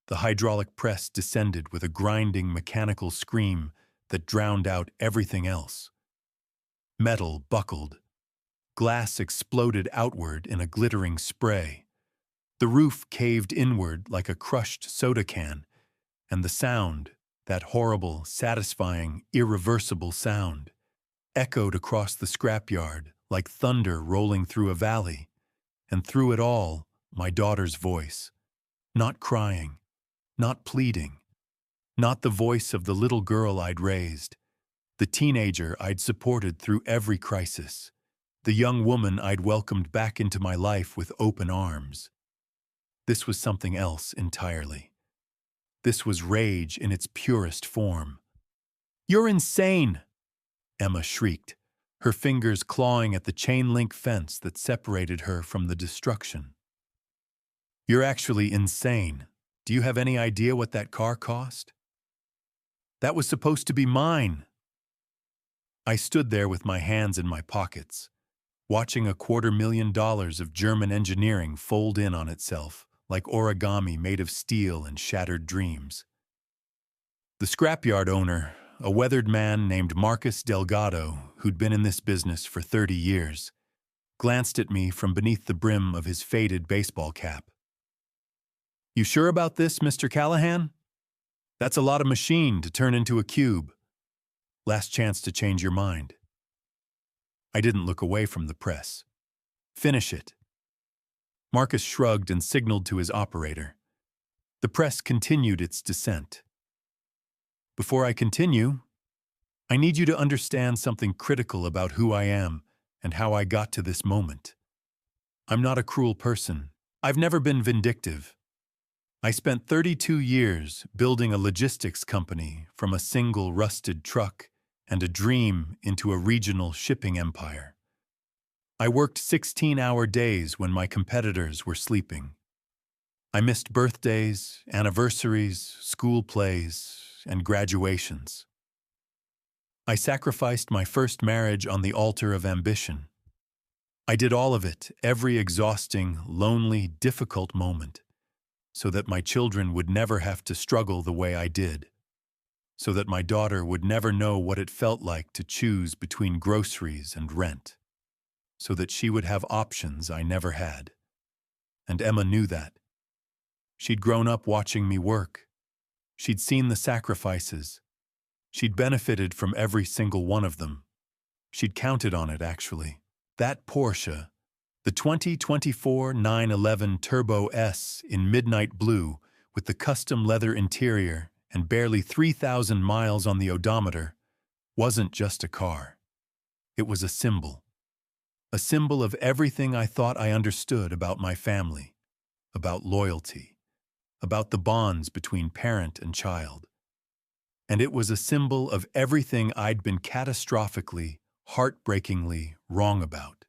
The hydraulic press descended with a grinding mechanical scream that drowned out everything else. Metal buckled. Glass exploded outward in a glittering spray. The roof caved inward like a crushed soda can, and the sound, that horrible, satisfying, irreversible sound, echoed across the scrapyard like thunder rolling through a valley, and through it all, my daughter's voice. Not crying, not pleading, not the voice of the little girl I'd raised, the teenager I'd supported through every crisis, the young woman I'd welcomed back into my life with open arms. This was something else entirely. This was rage in its purest form. "You're insane!" Emma shrieked, her fingers clawing at the chain-link fence that separated her from the destruction. "You're actually insane. Do you have any idea what that car cost? That was supposed to be mine." I stood there with my hands in my pockets, watching $250,000 of German engineering fold in on itself, like origami made of steel and shattered dreams. The scrapyard owner, a weathered man named Marcus Delgado, who'd been in this business for 30 years, glanced at me from beneath the brim of his faded baseball cap. "You sure about this, Mr. Callahan? That's a lot of machine to turn into a cube. Last chance to change your mind." I didn't look away from the press. "Finish it." Marcus shrugged and signaled to his operator. The press continued its descent. "Before I continue, I need you to understand something critical about who I am and how I got to this moment. I'm not a cruel person. I've never been vindictive. I spent 32 years building a logistics company from a single rusted truck and a dream into a regional shipping empire. I worked 16-hour days when my competitors were sleeping. I missed birthdays, anniversaries, school plays, and graduations. I sacrificed my first marriage on the altar of ambition. I did all of it, every exhausting, lonely, difficult moment, so that my children would never have to struggle the way I did, so that my daughter would never know what it felt like to choose between groceries and rent, so that she would have options I never had. And Emma knew that. She'd grown up watching me work. She'd seen the sacrifices. She'd benefited from every single one of them. She'd counted on it, actually. That Porsche, the 2024 911 Turbo S in midnight blue with the custom leather interior and barely 3,000 miles on the odometer, wasn't just a car. It was a symbol of everything I thought I understood about my family, about loyalty, about the bonds between parent and child. And it was a symbol of everything I'd been catastrophically, heartbreakingly wrong about.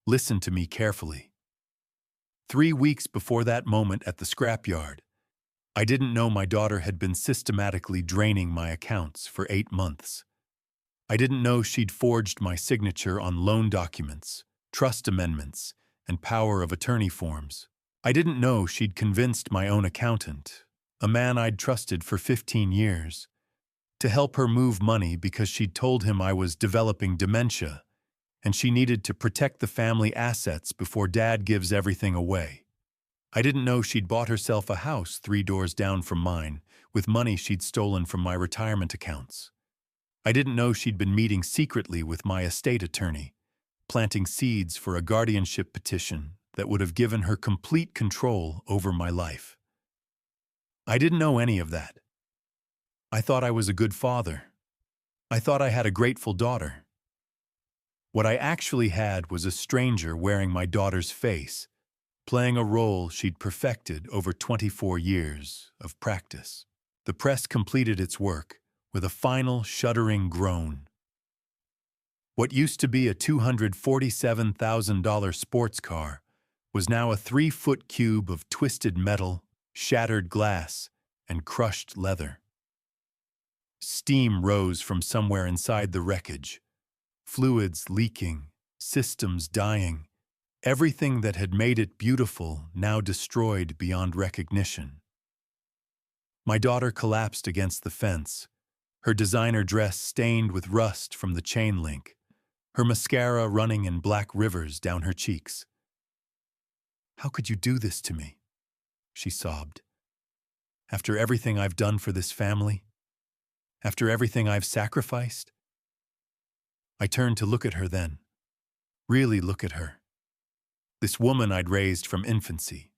Listen to me carefully. 3 weeks before that moment at the scrapyard, I didn't know my daughter had been systematically draining my accounts for 8 months. I didn't know she'd forged my signature on loan documents, trust amendments, and power of attorney forms. I didn't know she'd convinced my own accountant, a man I'd trusted for 15 years, to help her move money because she'd told him I was developing dementia and she needed to protect the family assets before Dad gives everything away. I didn't know she'd bought herself a house 3 doors down from mine with money she'd stolen from my retirement accounts. I didn't know she'd been meeting secretly with my estate attorney, planting seeds for a guardianship petition that would have given her complete control over my life. I didn't know any of that. I thought I was a good father. I thought I had a grateful daughter. What I actually had was a stranger wearing my daughter's face, playing a role she'd perfected over 24 years of practice. The press completed its work with a final shuddering groan. What used to be a $247,000 sports car was now a 3-foot cube of twisted metal, shattered glass, and crushed leather. Steam rose from somewhere inside the wreckage, fluids leaking, systems dying, everything that had made it beautiful now destroyed beyond recognition. My daughter collapsed against the fence, her designer dress stained with rust from the chain link, her mascara running in black rivers down her cheeks. "How could you do this to me?" she sobbed. "After everything I've done for this family? After everything I've sacrificed?" I turned to look at her then. Really look at her. This woman I'd raised from infancy.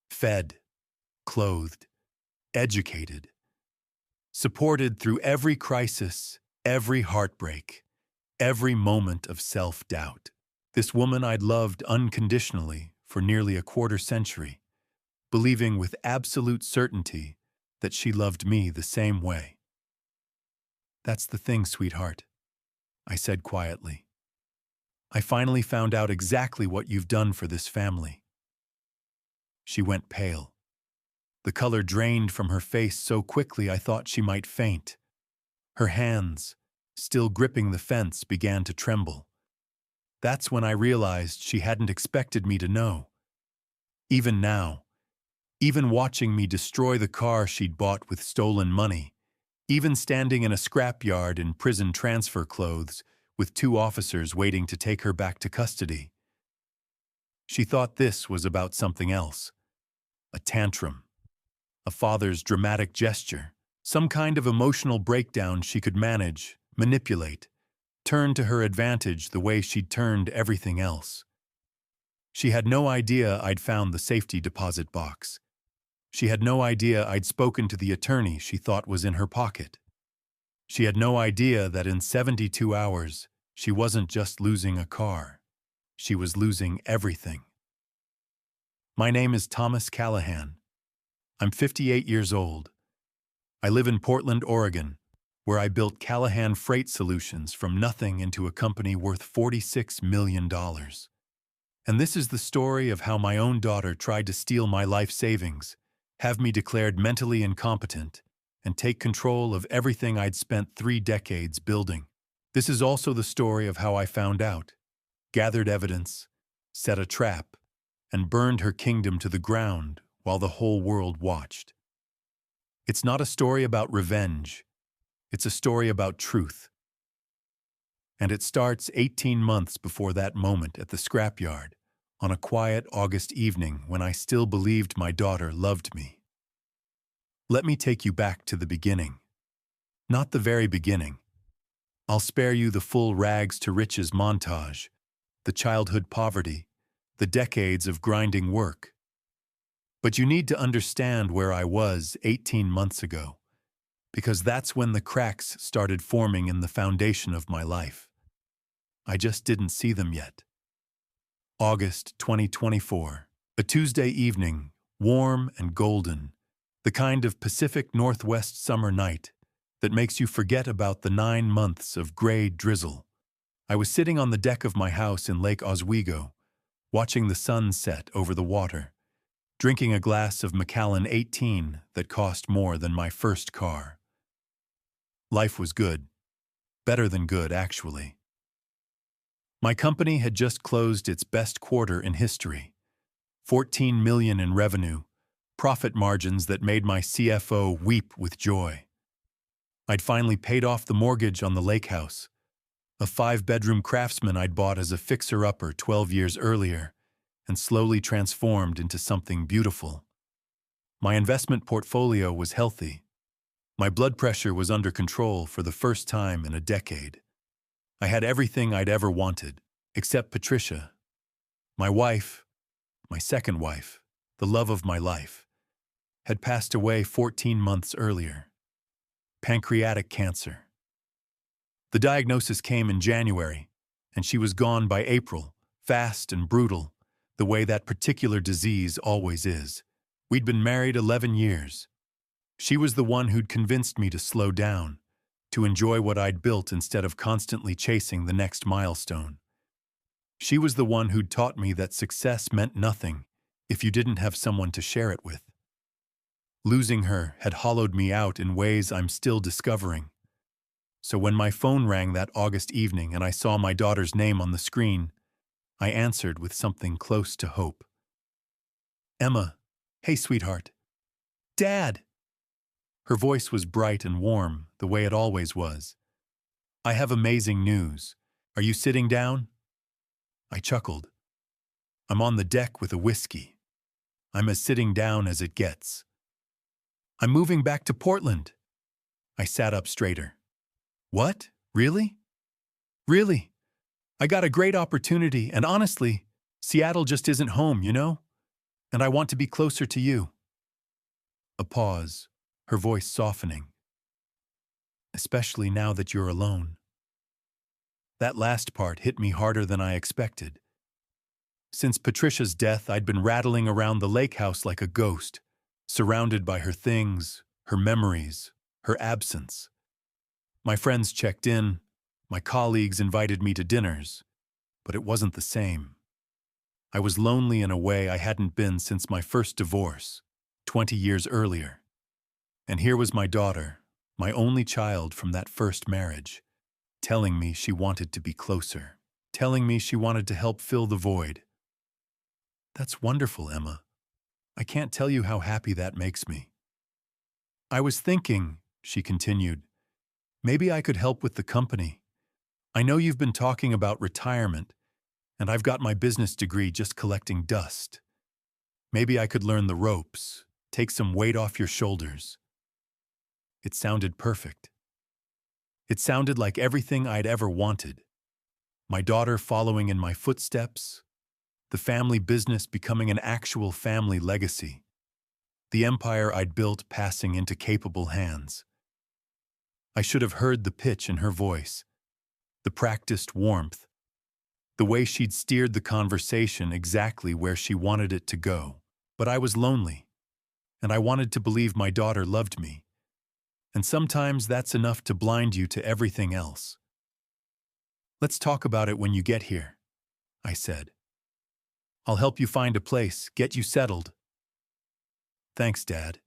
Fed, clothed, educated. Supported through every crisis, every heartbreak, every moment of self-doubt. This woman I'd loved unconditionally for nearly a quarter century, believing with absolute certainty that she loved me the same way. "That's the thing, sweetheart," I said quietly. "I finally found out exactly what you've done for this family." She went pale. The color drained from her face so quickly I thought she might faint. Her hands, still gripping the fence, began to tremble. That's when I realized she hadn't expected me to know. Even now, even watching me destroy the car she'd bought with stolen money, even standing in a scrapyard in prison transfer clothes with 2 officers waiting to take her back to custody. She thought this was about something else. A tantrum. A father's dramatic gesture. Some kind of emotional breakdown she could manage, manipulate, turn to her advantage the way she'd turned everything else. She had no idea I'd found the safety deposit box. She had no idea I'd spoken to the attorney she thought was in her pocket. She had no idea that in 72 hours, she wasn't just losing a car. She was losing everything. My name is Thomas Callahan. I'm 58 years old. I live in Portland, Oregon, where I built Callahan Freight Solutions from nothing into a company worth $46 million. And this is the story of how my own daughter tried to steal my life savings, have me declared mentally incompetent, and take control of everything I'd spent 3 decades building. This is also the story of how I found out, gathered evidence, set a trap, and burned her kingdom to the ground while the whole world watched. It's not a story about revenge. It's a story about truth. And it starts 18 months before that moment at the scrapyard, on a quiet August evening when I still believed my daughter loved me. Let me take you back to the beginning. Not the very beginning. I'll spare you the full rags to riches montage, the childhood poverty, the decades of grinding work. But you need to understand where I was 18 months ago, because that's when the cracks started forming in the foundation of my life. I just didn't see them yet. August 2024, a Tuesday evening, warm and golden, the kind of Pacific Northwest summer night that makes you forget about the 9 months of gray drizzle. I was sitting on the deck of my house in Lake Oswego, watching the sun set over the water, drinking a glass of Macallan 18 that cost more than my first car. Life was good. Better than good, actually. My company had just closed its best quarter in history. $14 million in revenue, profit margins that made my CFO weep with joy. I'd finally paid off the mortgage on the lake house, a 5-bedroom craftsman I'd bought as a fixer-upper 12 years earlier, and slowly transformed into something beautiful. My investment portfolio was healthy. My blood pressure was under control for the first time in a decade. I had everything I'd ever wanted, except Patricia. My wife, my second wife, the love of my life, had passed away 14 months earlier. Pancreatic cancer. The diagnosis came in January, and she was gone by April, fast and brutal, the way that particular disease always is. We'd been married 11 years. She was the one who'd convinced me to slow down, to enjoy what I'd built instead of constantly chasing the next milestone. She was the one who'd taught me that success meant nothing if you didn't have someone to share it with. Losing her had hollowed me out in ways I'm still discovering. So when my phone rang that August evening and I saw my daughter's name on the screen, I answered with something close to hope. "Emma, hey sweetheart." "Dad!" Her voice was bright and warm, the way it always was. "I have amazing news. Are you sitting down?" I chuckled. "I'm on the deck with a whiskey. I'm as sitting down as it gets. I'm moving back to Portland." I sat up straighter. "What? Really? Really? I got a great opportunity, and honestly, Seattle just isn't home, you know? And I want to be closer to you." A pause, her voice softening. "Especially now that you're alone." That last part hit me harder than I expected. Since Patricia's death, I'd been rattling around the lake house like a ghost, surrounded by her things, her memories, her absence. My friends checked in, my colleagues invited me to dinners, but it wasn't the same. I was lonely in a way I hadn't been since my first divorce, 20 years earlier. And here was my daughter, my only child from that first marriage, telling me she wanted to be closer, telling me she wanted to help fill the void. "That's wonderful, Emma. I can't tell you how happy that makes me." "I was thinking," she continued, "maybe I could help with the company. I know you've been talking about retirement, and I've got my business degree just collecting dust. Maybe I could learn the ropes, take some weight off your shoulders." It sounded perfect. It sounded like everything I'd ever wanted. My daughter following in my footsteps, the family business becoming an actual family legacy, the empire I'd built passing into capable hands. I should have heard the pitch in her voice, the practiced warmth, the way she'd steered the conversation exactly where she wanted it to go. But I was lonely, and I wanted to believe my daughter loved me. And sometimes that's enough to blind you to everything else. "Let's talk about it when you get here," I said. "I'll help you find a place, get you settled." "Thanks, Dad.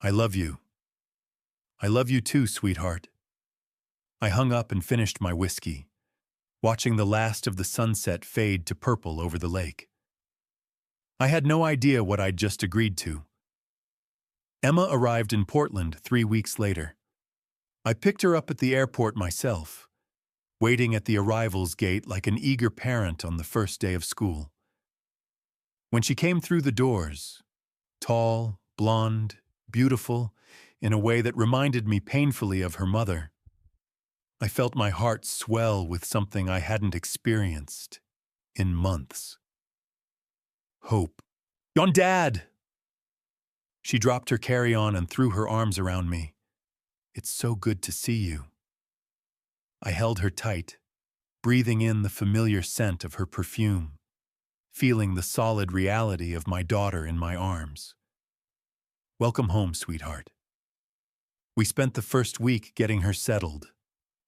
I love you." "I love you too, sweetheart." I hung up and finished my whiskey, watching the last of the sunset fade to purple over the lake. I had no idea what I'd just agreed to. Emma arrived in Portland 3 weeks later. I picked her up at the airport myself, waiting at the arrivals gate like an eager parent on the first day of school. When she came through the doors, tall, blonde, beautiful, in a way that reminded me painfully of her mother, I felt my heart swell with something I hadn't experienced in months. Hope. "Yon Dad!" She dropped her carry-on and threw her arms around me. "It's so good to see you." I held her tight, breathing in the familiar scent of her perfume, feeling the solid reality of my daughter in my arms. "Welcome home, sweetheart." We spent the first week getting her settled.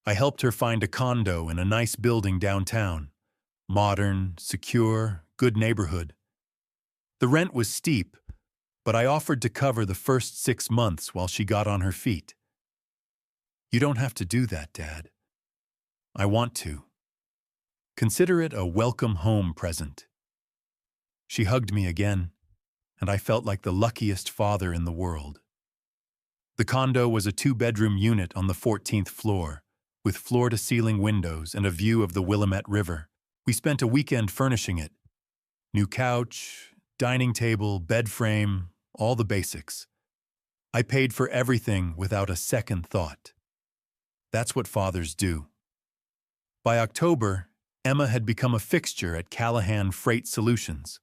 I helped her find a condo in a nice building downtown. Modern, secure, good neighborhood. The rent was steep, but I offered to cover the first 6 months while she got on her feet. "You don't have to do that, Dad." "I want to. Consider it a welcome home present." She hugged me again, and I felt like the luckiest father in the world. The condo was a 2-bedroom unit on the 14th floor, with floor-to-ceiling windows and a view of the Willamette River. We spent a weekend furnishing it. New couch, dining table, bed frame, all the basics. I paid for everything without a second thought. That's what fathers do. By October, Emma had become a fixture at Callahan Freight Solutions.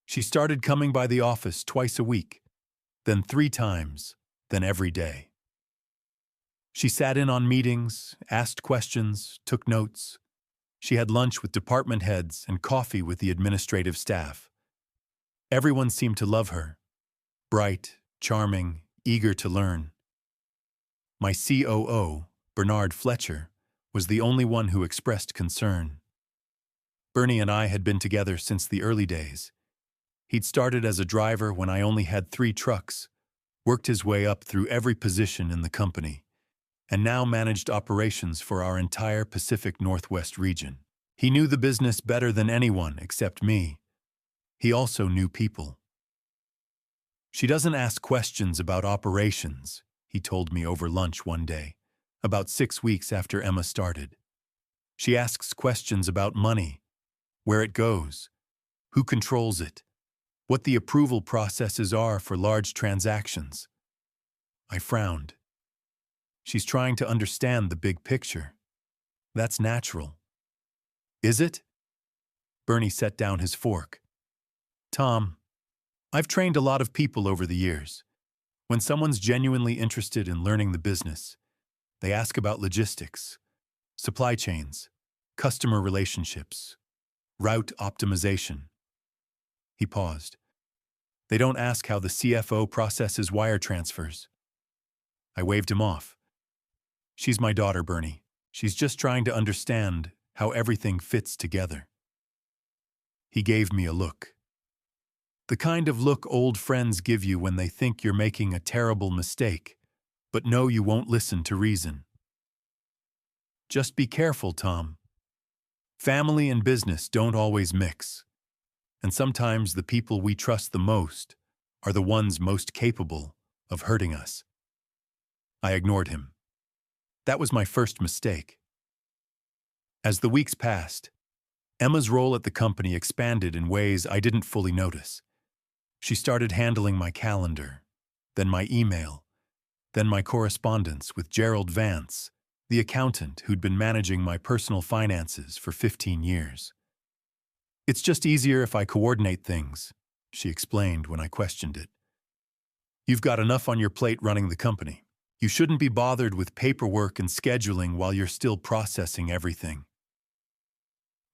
She started coming by the office twice a week, then 3 times, then every day. She sat in on meetings, asked questions, took notes. She had lunch with department heads and coffee with the administrative staff. Everyone seemed to love her. Bright, charming, eager to learn. My COO, Bernard Fletcher, was the only one who expressed concern. Bernie and I had been together since the early days. He'd started as a driver when I only had 3 trucks, worked his way up through every position in the company, and now managed operations for our entire Pacific Northwest region. He knew the business better than anyone except me. He also knew people. "She doesn't ask questions about operations," he told me over lunch one day, about 6 weeks after Emma started. She asks questions about money, where it goes, who controls it, what the approval processes are for large transactions. I frowned. She's trying to understand the big picture. That's natural. Is it? Bernie set down his fork. Tom, I've trained a lot of people over the years. When someone's genuinely interested in learning the business, they ask about logistics, supply chains, customer relationships, route optimization. He paused. They don't ask how the CFO processes wire transfers. I waved him off. She's my daughter, Bernie. She's just trying to understand how everything fits together. He gave me a look. The kind of look old friends give you when they think you're making a terrible mistake, but know you won't listen to reason. Just be careful, Tom. Family and business don't always mix, and sometimes the people we trust the most are the ones most capable of hurting us. I ignored him. That was my first mistake. As the weeks passed, Emma's role at the company expanded in ways I didn't fully notice. She started handling my calendar, then my email, then my correspondence with Gerald Vance, the accountant who'd been managing my personal finances for 15 years. It's just easier if I coordinate things, she explained when I questioned it. You've got enough on your plate running the company. You shouldn't be bothered with paperwork and scheduling while you're still processing everything.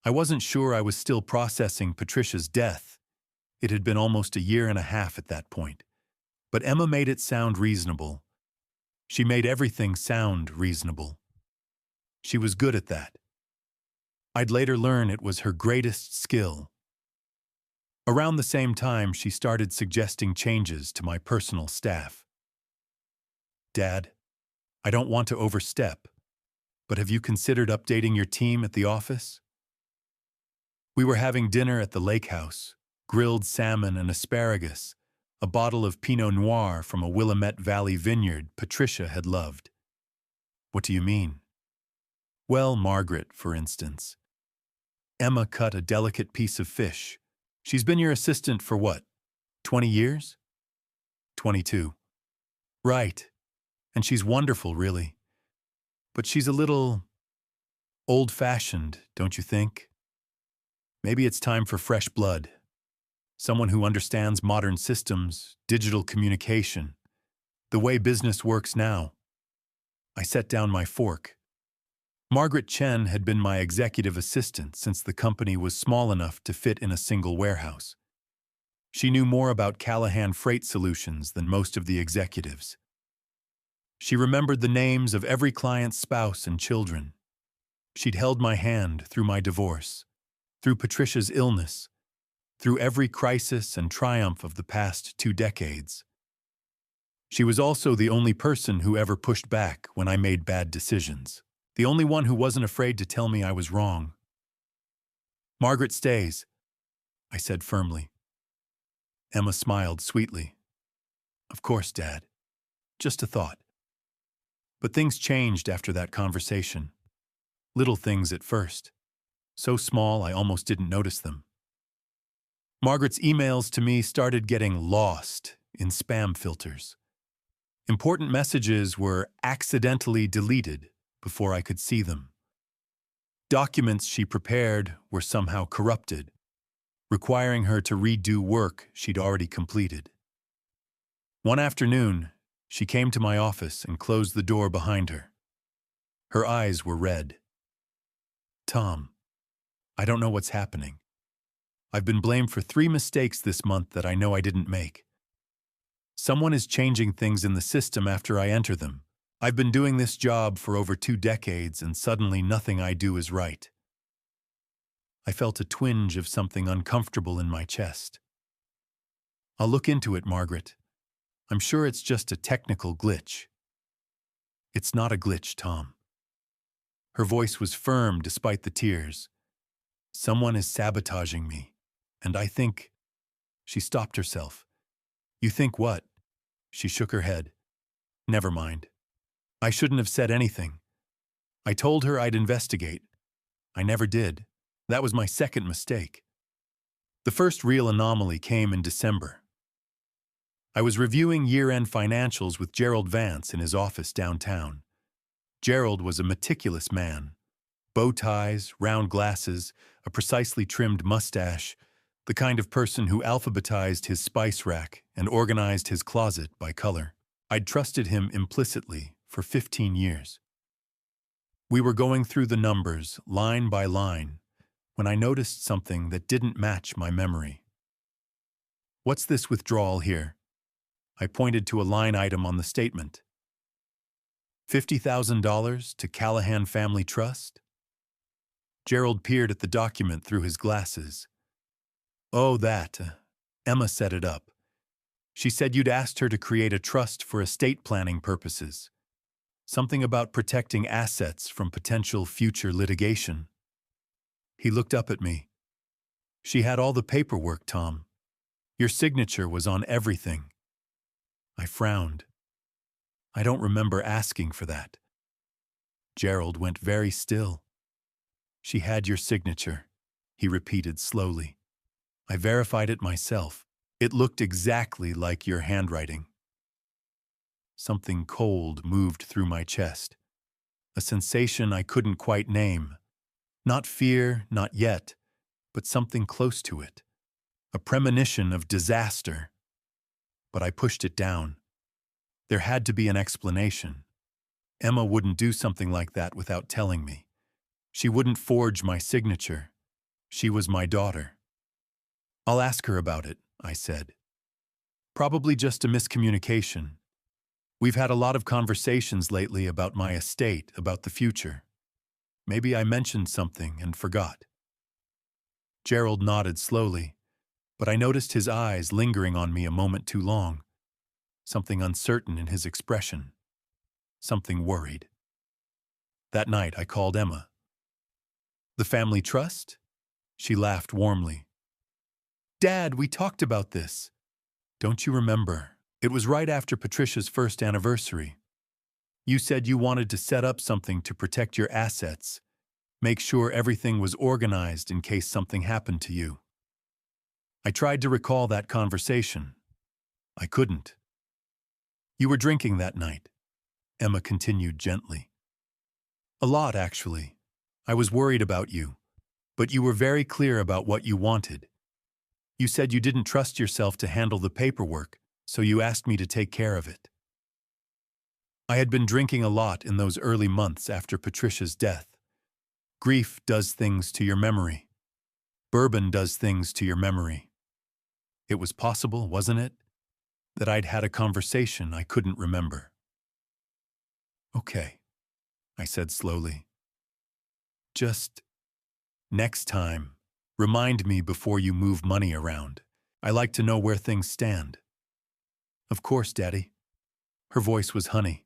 I wasn't sure I was still processing Patricia's death. It had been almost a year and a half at that point. But Emma made it sound reasonable. She made everything sound reasonable. She was good at that. I'd later learn it was her greatest skill. Around the same time, she started suggesting changes to my personal staff. Dad, I don't want to overstep, but have you considered updating your team at the office? We were having dinner at the lake house, grilled salmon and asparagus, a bottle of Pinot Noir from a Willamette Valley vineyard Patricia had loved. What do you mean? Well, Margaret, for instance. Emma cut a delicate piece of fish. She's been your assistant for what, 20 years? 22. Right. And she's wonderful, really. But she's a little old-fashioned, don't you think? Maybe it's time for fresh blood. Someone who understands modern systems, digital communication, the way business works now. I set down my fork. Margaret Chen had been my executive assistant since the company was small enough to fit in a single warehouse. She knew more about Callahan Freight Solutions than most of the executives. She remembered the names of every client's spouse and children. She'd held my hand through my divorce, through Patricia's illness, through every crisis and triumph of the past 2 decades. She was also the only person who ever pushed back when I made bad decisions, the only one who wasn't afraid to tell me I was wrong. Margaret stays, I said firmly. Emma smiled sweetly. Of course, Dad. Just a thought. But things changed after that conversation. Little things at first. So small I almost didn't notice them. Margaret's emails to me started getting lost in spam filters. Important messages were accidentally deleted before I could see them. Documents she prepared were somehow corrupted, requiring her to redo work she'd already completed. One afternoon, she came to my office and closed the door behind her. Her eyes were red. Tom, I don't know what's happening. I've been blamed for 3 mistakes this month that I know I didn't make. Someone is changing things in the system after I enter them. I've been doing this job for over 2 decades and suddenly nothing I do is right. I felt a twinge of something uncomfortable in my chest. I'll look into it, Margaret. I'm sure it's just a technical glitch. It's not a glitch, Tom. Her voice was firm despite the tears. Someone is sabotaging me, and I think... She stopped herself. You think what? She shook her head. Never mind. I shouldn't have said anything. I told her I'd investigate. I never did. That was my second mistake. The first real anomaly came in December. I was reviewing year-end financials with Gerald Vance in his office downtown. Gerald was a meticulous man. Bow ties, round glasses, a precisely trimmed mustache, the kind of person who alphabetized his spice rack and organized his closet by color. I'd trusted him implicitly for 15 years. We were going through the numbers, line by line, when I noticed something that didn't match my memory. "What's this withdrawal here?" I pointed to a line item on the statement. $50,000 to Callahan Family Trust? Gerald peered at the document through his glasses. "Oh, that. Emma set it up. She said you'd asked her to create a trust for estate planning purposes. Something about protecting assets from potential future litigation." He looked up at me. "She had all the paperwork, Tom. Your signature was on everything." I frowned. "I don't remember asking for that." Gerald went very still. "She had your signature," he repeated slowly. "I verified it myself. It looked exactly like your handwriting." Something cold moved through my chest. A sensation I couldn't quite name. Not fear, not yet, but something close to it. A premonition of disaster. But I pushed it down. There had to be an explanation. Emma wouldn't do something like that without telling me. She wouldn't forge my signature. She was my daughter. "I'll ask her about it," I said. "Probably just a miscommunication. We've had a lot of conversations lately about my estate, about the future. Maybe I mentioned something and forgot." Gerald nodded slowly, but I noticed his eyes lingering on me a moment too long. Something uncertain in his expression. Something worried. That night I called Emma. "The family trust?" She laughed warmly. "Dad, we talked about this. Don't you remember? It was right after Patricia's first anniversary. You said you wanted to set up something to protect your assets, make sure everything was organized in case something happened to you." I tried to recall that conversation. I couldn't. "You were drinking that night," Emma continued gently. "A lot, actually. I was worried about you, but you were very clear about what you wanted. You said you didn't trust yourself to handle the paperwork, so you asked me to take care of it." I had been drinking a lot in those early months after Patricia's death. Grief does things to your memory. Bourbon does things to your memory. It was possible, wasn't it, that I'd had a conversation I couldn't remember. "Okay," I said slowly. "Just next time, remind me before you move money around. I like to know where things stand." "Of course, Daddy." Her voice was honey.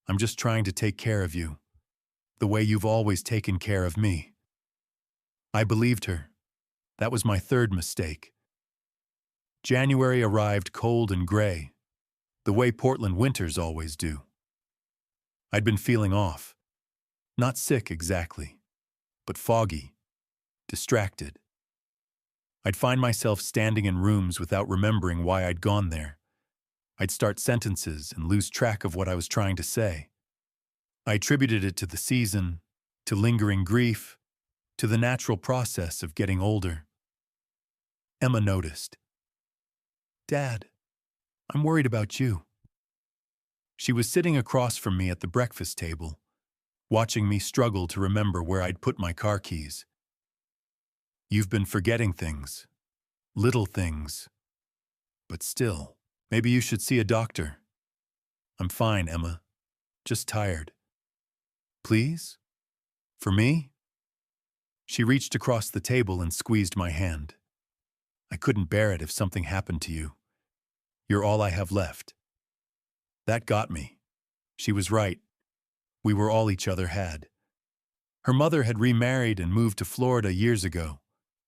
"I'm just trying to take care of you, the way you've always taken care of me." I believed her. That was my third mistake. January arrived cold and gray, the way Portland winters always do. I'd been feeling off. Not sick exactly, but foggy, distracted. I'd find myself standing in rooms without remembering why I'd gone there. I'd start sentences and lose track of what I was trying to say. I attributed it to the season, to lingering grief, to the natural process of getting older. Emma noticed. "Dad, I'm worried about you." She was sitting across from me at the breakfast table, watching me struggle to remember where I'd put my car keys. "You've been forgetting things. Little things. But still, maybe you should see a doctor." "I'm fine, Emma. Just tired." "Please? For me?" She reached across the table and squeezed my hand. "I couldn't bear it if something happened to you. You're all I have left." That got me. She was right. We were all each other had. Her mother had remarried and moved to Florida years ago,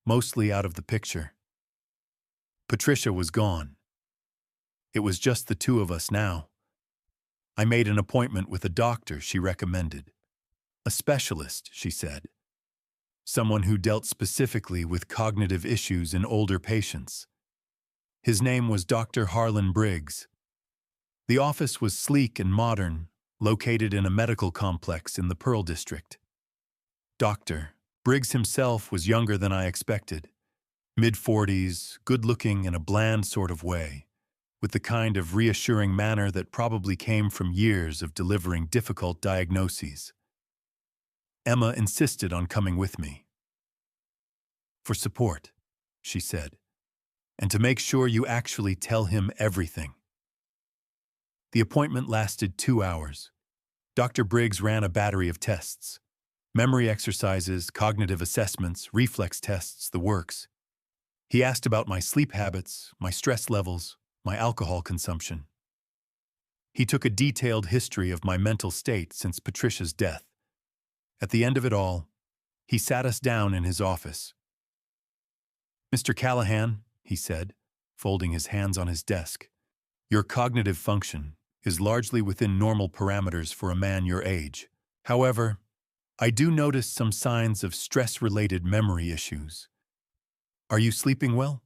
mostly out of the picture. Patricia was gone. It was just the two of us now. I made an appointment with a doctor she recommended. A specialist, she said. Someone who dealt specifically with cognitive issues in older patients. His name was Dr. Harlan Briggs. The office was sleek and modern, located in a medical complex in the Pearl District. Dr. Briggs himself was younger than I expected. Mid-40s, good-looking in a bland sort of way, with the kind of reassuring manner that probably came from years of delivering difficult diagnoses. Emma insisted on coming with me. For support, she said, and to make sure you actually tell him everything. The appointment lasted 2 hours. Dr. Briggs ran a battery of tests. Memory exercises, cognitive assessments, reflex tests, the works. He asked about my sleep habits, my stress levels, my alcohol consumption. He took a detailed history of my mental state since Patricia's death. At the end of it all, he sat us down in his office. "Mr. Callahan," he said, folding his hands on his desk, "your cognitive function is largely within normal parameters for a man your age. However, I do notice some signs of stress-related memory issues. Are you sleeping well?"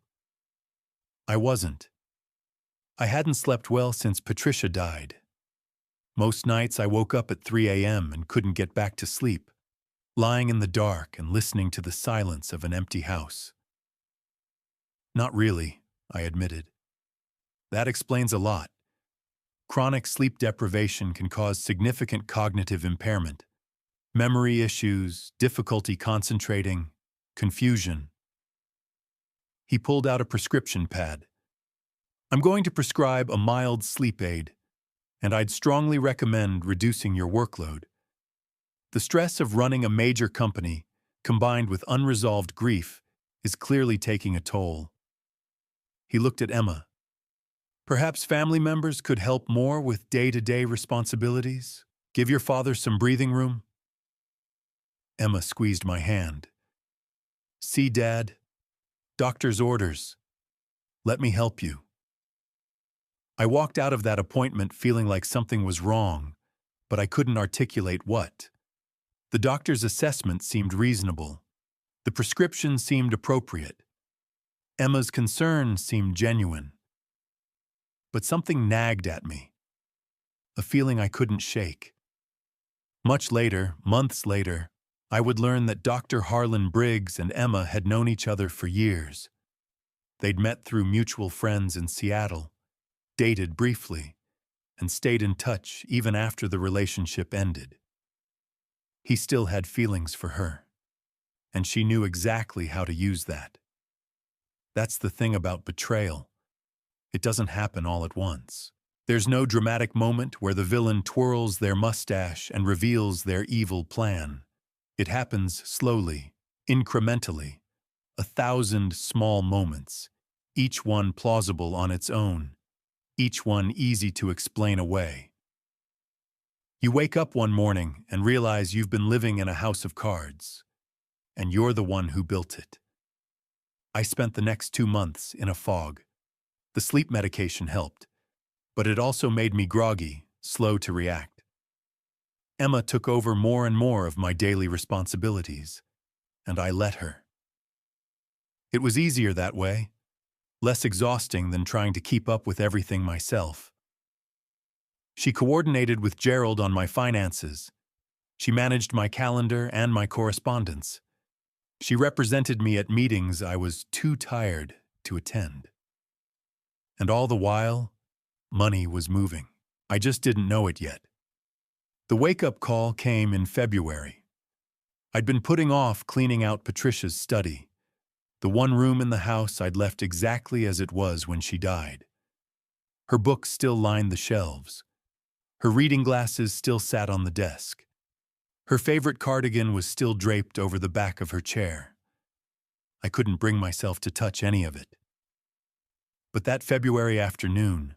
I wasn't. I hadn't slept well since Patricia died. Most nights I woke up at 3 a.m. and couldn't get back to sleep, lying in the dark and listening to the silence of an empty house. "Not really," I admitted. "That explains a lot. Chronic sleep deprivation can cause significant cognitive impairment, memory issues, difficulty concentrating, confusion." He pulled out a prescription pad. "I'm going to prescribe a mild sleep aid, and I'd strongly recommend reducing your workload. The stress of running a major company, combined with unresolved grief, is clearly taking a toll." He looked at Emma. "Perhaps family members could help more with day-to-day responsibilities? Give your father some breathing room?" Emma squeezed my hand. "See, Dad? Doctor's orders. Let me help you." I walked out of that appointment feeling like something was wrong, but I couldn't articulate what. The doctor's assessment seemed reasonable. The prescription seemed appropriate. Emma's concern seemed genuine. But something nagged at me, a feeling I couldn't shake. Much later, months later, I would learn that Dr. Harlan Briggs and Emma had known each other for years. They'd met through mutual friends in Seattle, dated briefly, and stayed in touch even after the relationship ended. He still had feelings for her, and she knew exactly how to use that. That's the thing about betrayal. It doesn't happen all at once. There's no dramatic moment where the villain twirls their mustache and reveals their evil plan. It happens slowly, incrementally, 1,000 small moments, each one plausible on its own, each one easy to explain away. You wake up one morning and realize you've been living in a house of cards, and you're the one who built it. I spent the next 2 months in a fog. The sleep medication helped, but it also made me groggy, slow to react. Emma took over more and more of my daily responsibilities, and I let her. It was easier that way, less exhausting than trying to keep up with everything myself. She coordinated with Gerald on my finances. She managed my calendar and my correspondence. She represented me at meetings I was too tired to attend. And all the while, money was moving. I just didn't know it yet. The wake-up call came in February. I'd been putting off cleaning out Patricia's study, the one room in the house I'd left exactly as it was when she died. Her books still lined the shelves. Her reading glasses still sat on the desk. Her favorite cardigan was still draped over the back of her chair. I couldn't bring myself to touch any of it. But that February afternoon,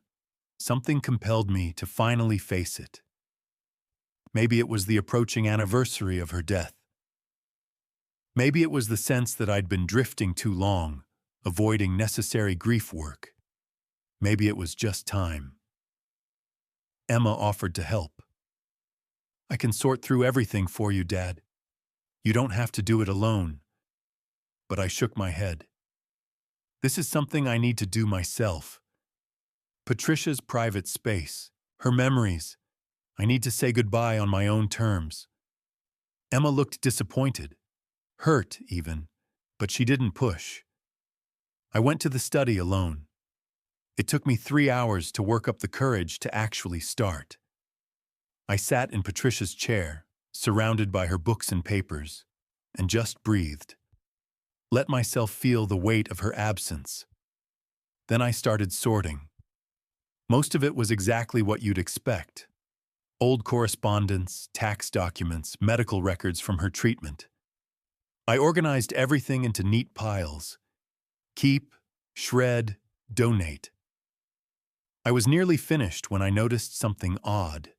something compelled me to finally face it. Maybe it was the approaching anniversary of her death. Maybe it was the sense that I'd been drifting too long, avoiding necessary grief work. Maybe it was just time. Emma offered to help. "I can sort through everything for you, Dad. You don't have to do it alone." But I shook my head. "This is something I need to do myself. Patricia's private space, her memories. I need to say goodbye on my own terms." Emma looked disappointed, hurt even, but she didn't push. I went to the study alone. It took me 3 hours to work up the courage to actually start. I sat in Patricia's chair, surrounded by her books and papers, and just breathed. Let myself feel the weight of her absence. Then I started sorting. Most of it was exactly what you'd expect. Old correspondence, tax documents, medical records from her treatment. I organized everything into neat piles. Keep, shred, donate. I was nearly finished when I noticed something odd.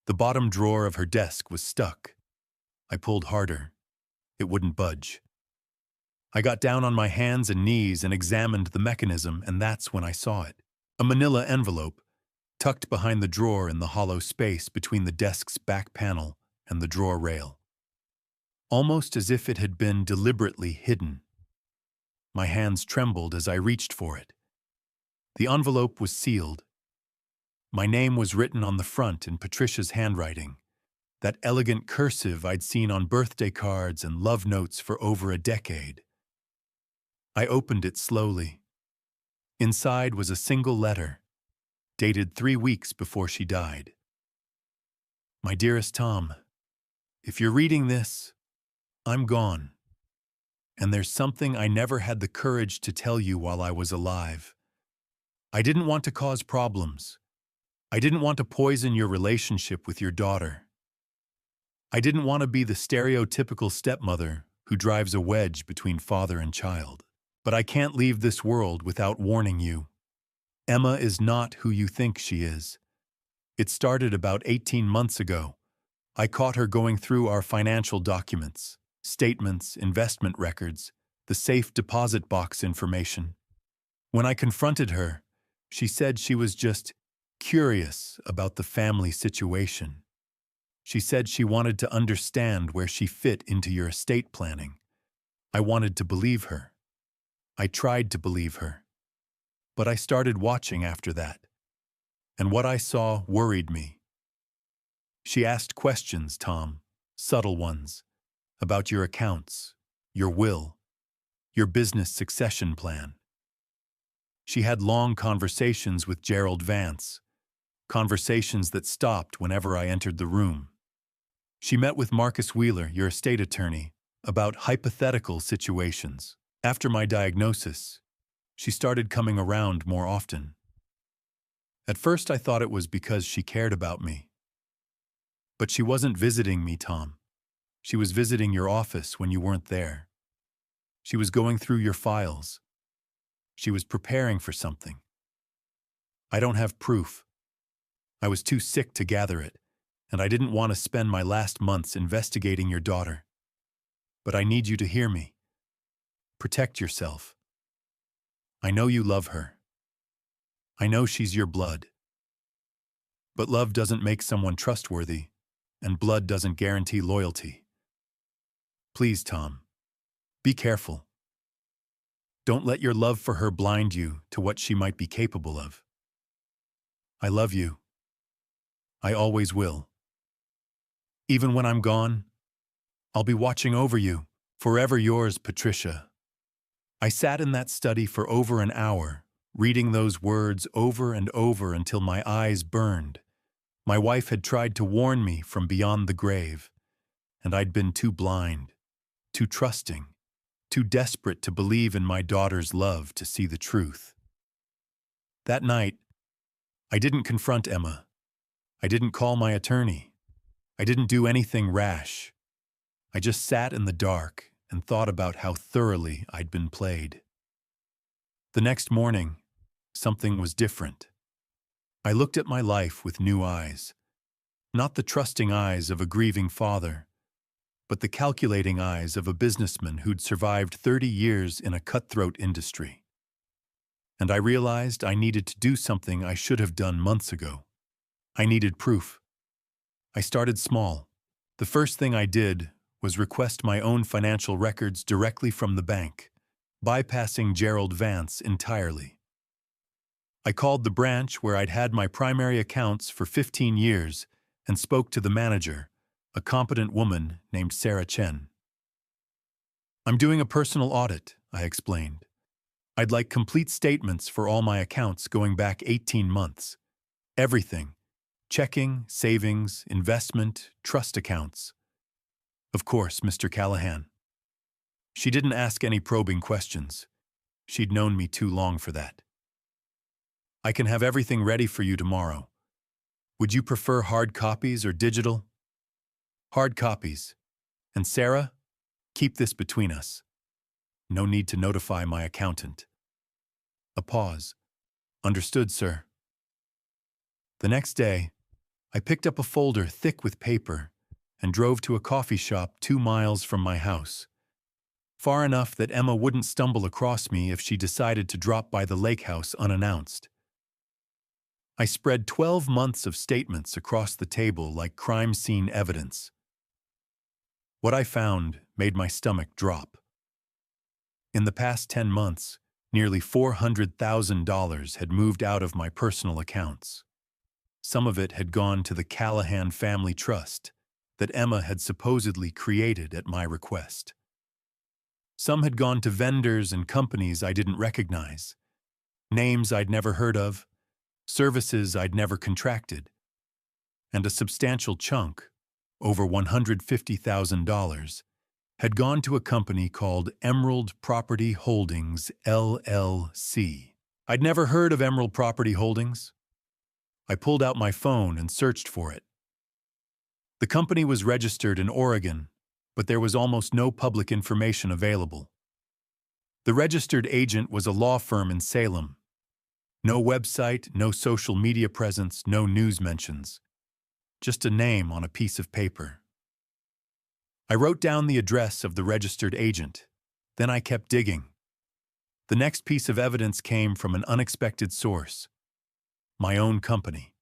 The bottom drawer of her desk was stuck. I pulled harder. It wouldn't budge. I got down on my hands and knees and examined the mechanism, and that's when I saw it. A manila envelope, tucked behind the drawer in the hollow space between the desk's back panel and the drawer rail. Almost as if it had been deliberately hidden. My hands trembled as I reached for it. The envelope was sealed. My name was written on the front in Patricia's handwriting, that elegant cursive I'd seen on birthday cards and love notes for over a decade. I opened it slowly. Inside was a single letter, dated 3 weeks before she died. "My dearest Tom, if you're reading this, I'm gone. And there's something I never had the courage to tell you while I was alive. I didn't want to cause problems. I didn't want to poison your relationship with your daughter. I didn't want to be the stereotypical stepmother who drives a wedge between father and child. But I can't leave this world without warning you. Emma is not who you think she is. It started about 18 months ago. I caught her going through our financial documents, statements, investment records, the safe deposit box information. When I confronted her, she said she was just curious about the family situation. She said she wanted to understand where she fit into your estate planning. I wanted to believe her. I tried to believe her. But I started watching after that. And what I saw worried me. She asked questions, Tom, subtle ones, about your accounts, your will, your business succession plan. She had long conversations with Gerald Vance, conversations that stopped whenever I entered the room. She met with Marcus Wheeler, your estate attorney, about hypothetical situations. After my diagnosis, she started coming around more often. At first I thought it was because she cared about me. But she wasn't visiting me, Tom. She was visiting your office when you weren't there. She was going through your files. She was preparing for something. I don't have proof. I was too sick to gather it, and I didn't want to spend my last months investigating your daughter. But I need you to hear me. Protect yourself. I know you love her. I know she's your blood. But love doesn't make someone trustworthy, and blood doesn't guarantee loyalty. Please, Tom, be careful. Don't let your love for her blind you to what she might be capable of. I love you. I always will. Even when I'm gone, I'll be watching over you. Forever yours, Patricia. I sat in that study for over an hour, reading those words over and over until my eyes burned. My wife had tried to warn me from beyond the grave, and I'd been too blind, too trusting, too desperate to believe in my daughter's love to see the truth. That night, I didn't confront Emma. I didn't call my attorney. I didn't do anything rash. I just sat in the dark and thought about how thoroughly I'd been played. The next morning, something was different. I looked at my life with new eyes, not the trusting eyes of a grieving father, but the calculating eyes of a businessman who'd survived 30 years in a cutthroat industry. And I realized I needed to do something I should have done months ago. I needed proof. I started small. The first thing I did was request my own financial records directly from the bank, bypassing Gerald Vance entirely. I called the branch where I'd had my primary accounts for 15 years and spoke to the manager, a competent woman named Sarah Chen. "I'm doing a personal audit," I explained. "I'd like complete statements for all my accounts going back 18 months. Everything. Checking, savings, investment, trust accounts." "Of course, Mr. Callahan." She didn't ask any probing questions. She'd known me too long for that. "I can have everything ready for you tomorrow. Would you prefer hard copies or digital?" "Hard copies. And Sarah, keep this between us. No need to notify my accountant." A pause. "Understood, sir." The next day, I picked up a folder thick with paper and drove to a coffee shop 2 miles from my house, far enough that Emma wouldn't stumble across me if she decided to drop by the lake house unannounced. I spread 12 months of statements across the table like crime scene evidence. What I found made my stomach drop. In the past 10 months, nearly $400,000 had moved out of my personal accounts. Some of it had gone to the Callahan family trust that Emma had supposedly created at my request. Some had gone to vendors and companies I didn't recognize, names I'd never heard of, services I'd never contracted, and a substantial chunk, over $150,000, had gone to a company called Emerald Property Holdings, LLC. I'd never heard of Emerald Property Holdings. I pulled out my phone and searched for it. The company was registered in Oregon, but there was almost no public information available. The registered agent was a law firm in Salem. No website, no social media presence, no news mentions. Just a name on a piece of paper. I wrote down the address of the registered agent. Then I kept digging. The next piece of evidence came from an unexpected source. My own company.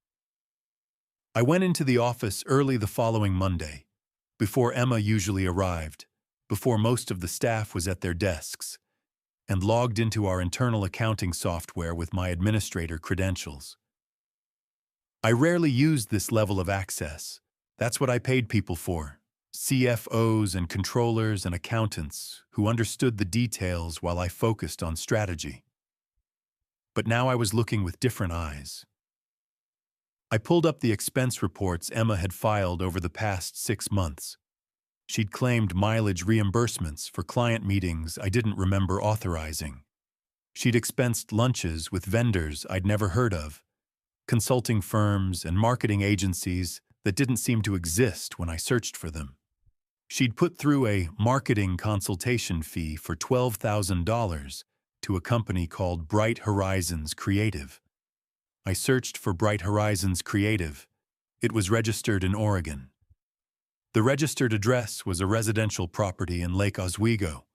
I went into the office early the following Monday, before Emma usually arrived, before most of the staff was at their desks, and logged into our internal accounting software with my administrator credentials. I rarely used this level of access. That's what I paid people for. CFOs and controllers and accountants who understood the details while I focused on strategy. But now I was looking with different eyes. I pulled up the expense reports Emma had filed over the past 6 months. She'd claimed mileage reimbursements for client meetings I didn't remember authorizing. She'd expensed lunches with vendors I'd never heard of, consulting firms and marketing agencies that didn't seem to exist when I searched for them. She'd put through a marketing consultation fee for $12,000 to a company called Bright Horizons Creative. I searched for Bright Horizons Creative. It was registered in Oregon. The registered address was a residential property in Lake Oswego,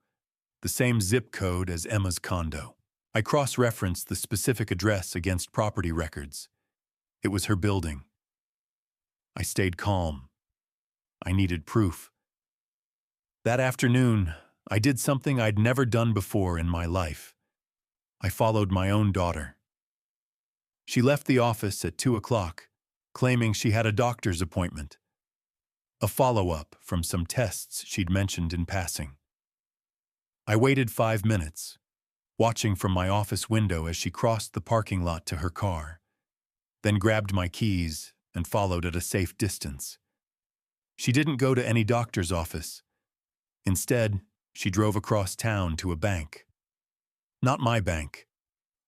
the same zip code as Emma's condo. I cross-referenced the specific address against property records. It was her building. I stayed calm. I needed proof. That afternoon, I did something I'd never done before in my life. I followed my own daughter. She left the office at 2 o'clock, claiming she had a doctor's appointment. A follow-up from some tests she'd mentioned in passing. I waited 5 minutes, watching from my office window as she crossed the parking lot to her car, then grabbed my keys and followed at a safe distance. She didn't go to any doctor's office. Instead, she drove across town to a bank. Not my bank.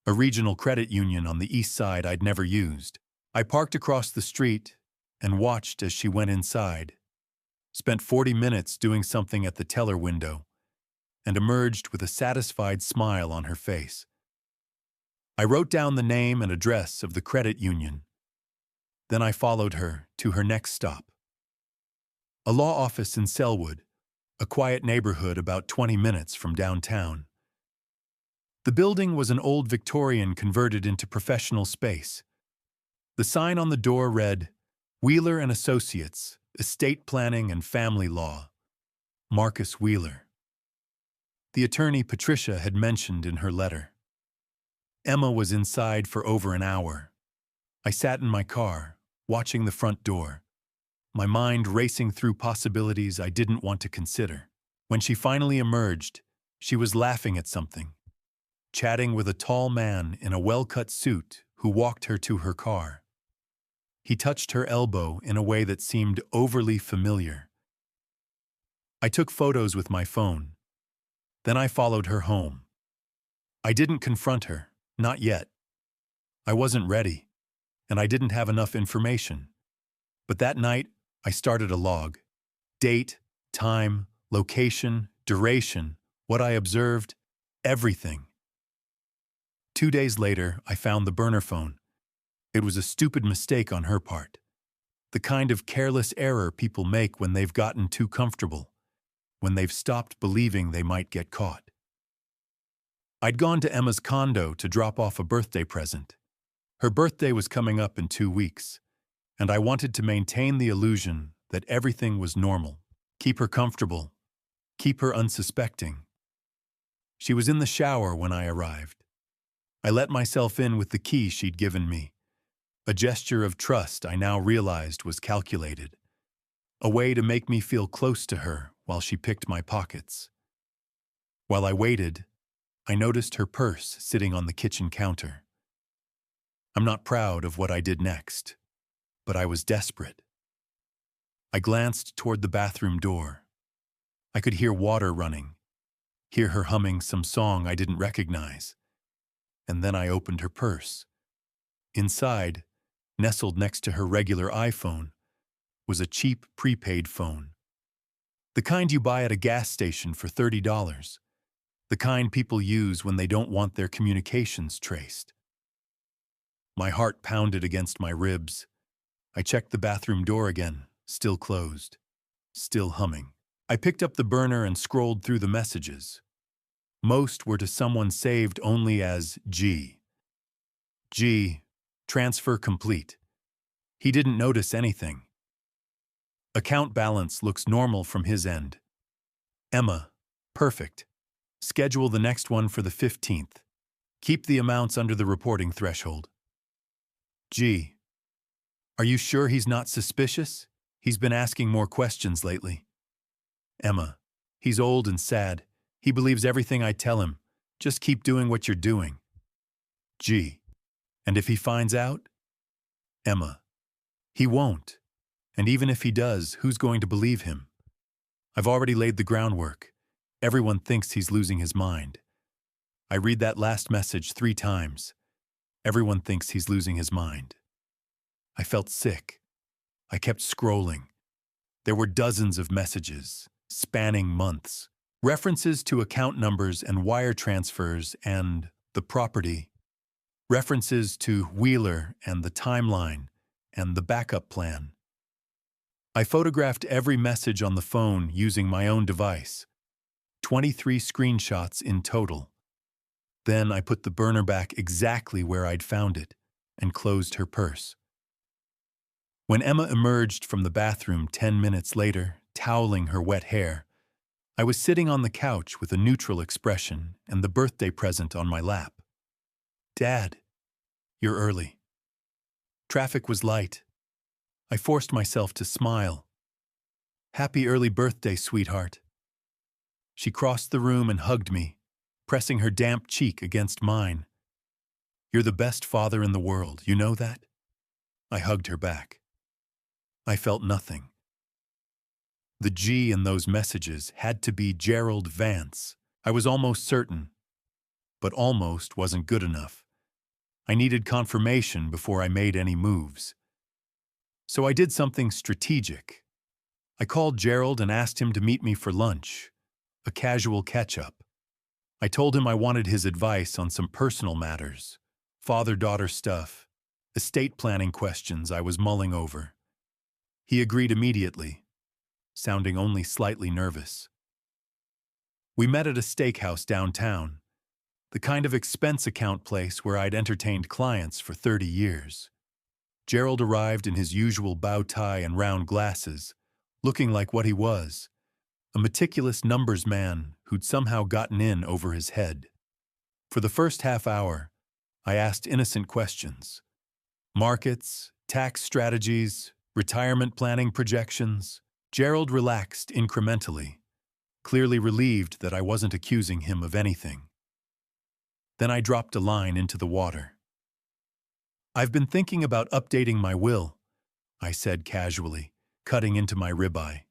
A regional credit union on the east side I'd never used. I parked across the street and watched as she went inside, spent 40 minutes doing something at the teller window, and emerged with a satisfied smile on her face. I wrote down the name and address of the credit union. Then I followed her to her next stop. A law office in Selwood, a quiet neighborhood about 20 minutes from downtown. The building was an old Victorian converted into professional space. The sign on the door read, Wheeler and Associates, Estate Planning and Family Law, Marcus Wheeler. The attorney Patricia had mentioned in her letter. Emma was inside for over an hour. I sat in my car, watching the front door, my mind racing through possibilities I didn't want to consider. When she finally emerged, she was laughing at something, chatting with a tall man in a well-cut suit who walked her to her car. He touched her elbow in a way that seemed overly familiar. I took photos with my phone. Then I followed her home. I didn't confront her, not yet. I wasn't ready, and I didn't have enough information. But that night, I started a log. Date, time, location, duration, what I observed, everything. 2 days later, I found the burner phone. It was a stupid mistake on her part. The kind of careless error people make when they've gotten too comfortable, when they've stopped believing they might get caught. I'd gone to Emma's condo to drop off a birthday present. Her birthday was coming up in 2 weeks, and I wanted to maintain the illusion that everything was normal, keep her comfortable, keep her unsuspecting. She was in the shower when I arrived. I let myself in with the key she'd given me, a gesture of trust I now realized was calculated, a way to make me feel close to her while she picked my pockets. While I waited, I noticed her purse sitting on the kitchen counter. I'm not proud of what I did next, but I was desperate. I glanced toward the bathroom door. I could hear water running, hear her humming some song I didn't recognize. And then I opened her purse. Inside, nestled next to her regular iPhone, was a cheap prepaid phone. The kind you buy at a gas station for $30. The kind people use when they don't want their communications traced. My heart pounded against my ribs. I checked the bathroom door again, still closed, still humming. I picked up the burner and scrolled through the messages. Most were to someone saved only as G. G, transfer complete. He didn't notice anything. Account balance looks normal from his end. Emma, perfect. Schedule the next one for the 15th. Keep the amounts under the reporting threshold. G, are you sure he's not suspicious? He's been asking more questions lately. Emma, he's old and sad. He believes everything I tell him. Just keep doing what you're doing. G, and if he finds out? Emma, he won't. And even if he does, who's going to believe him? I've already laid the groundwork. Everyone thinks he's losing his mind. I read that last message 3 times. Everyone thinks he's losing his mind. I felt sick. I kept scrolling. There were dozens of messages, spanning months. References to account numbers and wire transfers and the property. References to Wheeler and the timeline and the backup plan. I photographed every message on the phone using my own device. 23 screenshots in total. Then I put the burner back exactly where I'd found it and closed her purse. When Emma emerged from the bathroom 10 minutes later, toweling her wet hair, I was sitting on the couch with a neutral expression and the birthday present on my lap. Dad, you're early. Traffic was light. I forced myself to smile. Happy early birthday, sweetheart. She crossed the room and hugged me, pressing her damp cheek against mine. You're the best father in the world, you know that? I hugged her back. I felt nothing. The G in those messages had to be Gerald Vance. I was almost certain. But almost wasn't good enough. I needed confirmation before I made any moves. So I did something strategic. I called Gerald and asked him to meet me for lunch, a casual catch-up. I told him I wanted his advice on some personal matters, father-daughter stuff, estate planning questions I was mulling over. He agreed immediately, sounding only slightly nervous. We met at a steakhouse downtown, the kind of expense account place where I'd entertained clients for 30 years. Gerald arrived in his usual bow tie and round glasses, looking like what he was, a meticulous numbers man who'd somehow gotten in over his head. For the first half hour, I asked innocent questions. Markets, tax strategies, retirement planning projections. Gerald relaxed incrementally, clearly relieved that I wasn't accusing him of anything. Then I dropped a line into the water. "I've been thinking about updating my will," I said casually, cutting into my ribeye.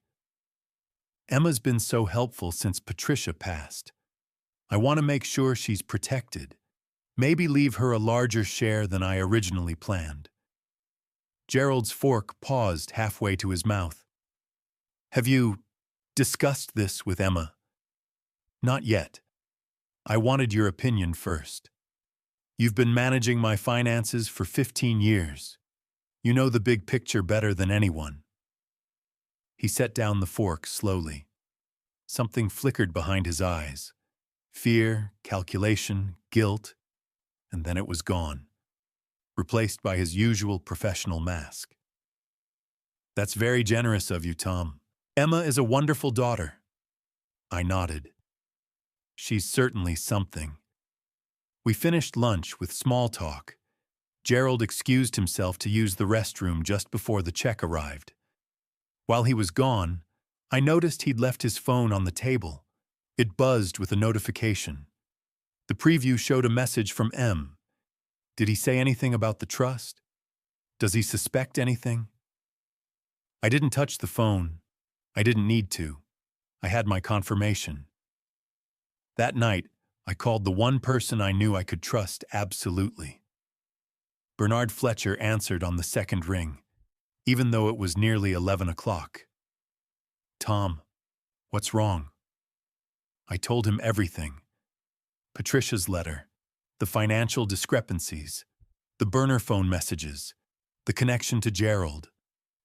"Emma's been so helpful since Patricia passed. I want to make sure she's protected. Maybe leave her a larger share than I originally planned." Gerald's fork paused halfway to his mouth. "Have you discussed this with Emma?" "Not yet. I wanted your opinion first. You've been managing my finances for 15 years. You know the big picture better than anyone." He set down the fork slowly. Something flickered behind his eyes. Fear, calculation, guilt, and then it was gone, replaced by his usual professional mask. "That's very generous of you, Tom. Emma is a wonderful daughter." I nodded. "She's certainly something." We finished lunch with small talk. Gerald excused himself to use the restroom just before the check arrived. While he was gone, I noticed he'd left his phone on the table. It buzzed with a notification. The preview showed a message from M. Did he say anything about the trust? Does he suspect anything? I didn't touch the phone. I didn't need to. I had my confirmation. That night, I called the one person I knew I could trust absolutely. Bernard Fletcher answered on the second ring, even though it was nearly 11 o'clock. "Tom, what's wrong?" I told him everything. Patricia's letter, the financial discrepancies, the burner phone messages, the connection to Gerald,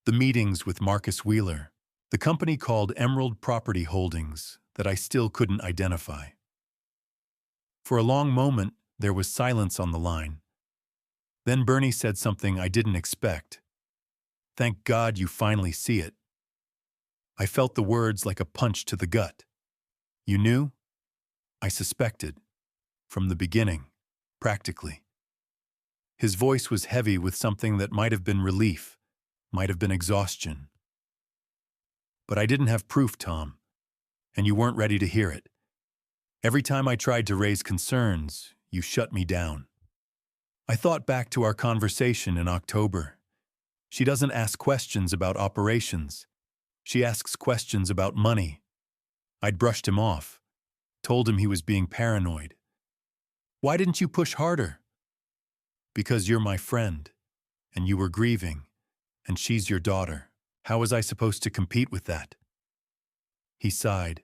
the meetings with Marcus Wheeler, the company called Emerald Property Holdings that I still couldn't identify. For a long moment, there was silence on the line. Then Bernie said something I didn't expect. "Thank God you finally see it." I felt the words like a punch to the gut. "You knew?" I suspected. From the beginning, practically. His voice was heavy with something that might have been relief, might have been exhaustion. "But I didn't have proof, Tom, and you weren't ready to hear it. Every time I tried to raise concerns, you shut me down." I thought back to our conversation in October. She doesn't ask questions about operations. She asks questions about money. I'd brushed him off, told him he was being paranoid. "Why didn't you push harder?" "Because you're my friend, and you were grieving, and she's your daughter. How was I supposed to compete with that?" He sighed.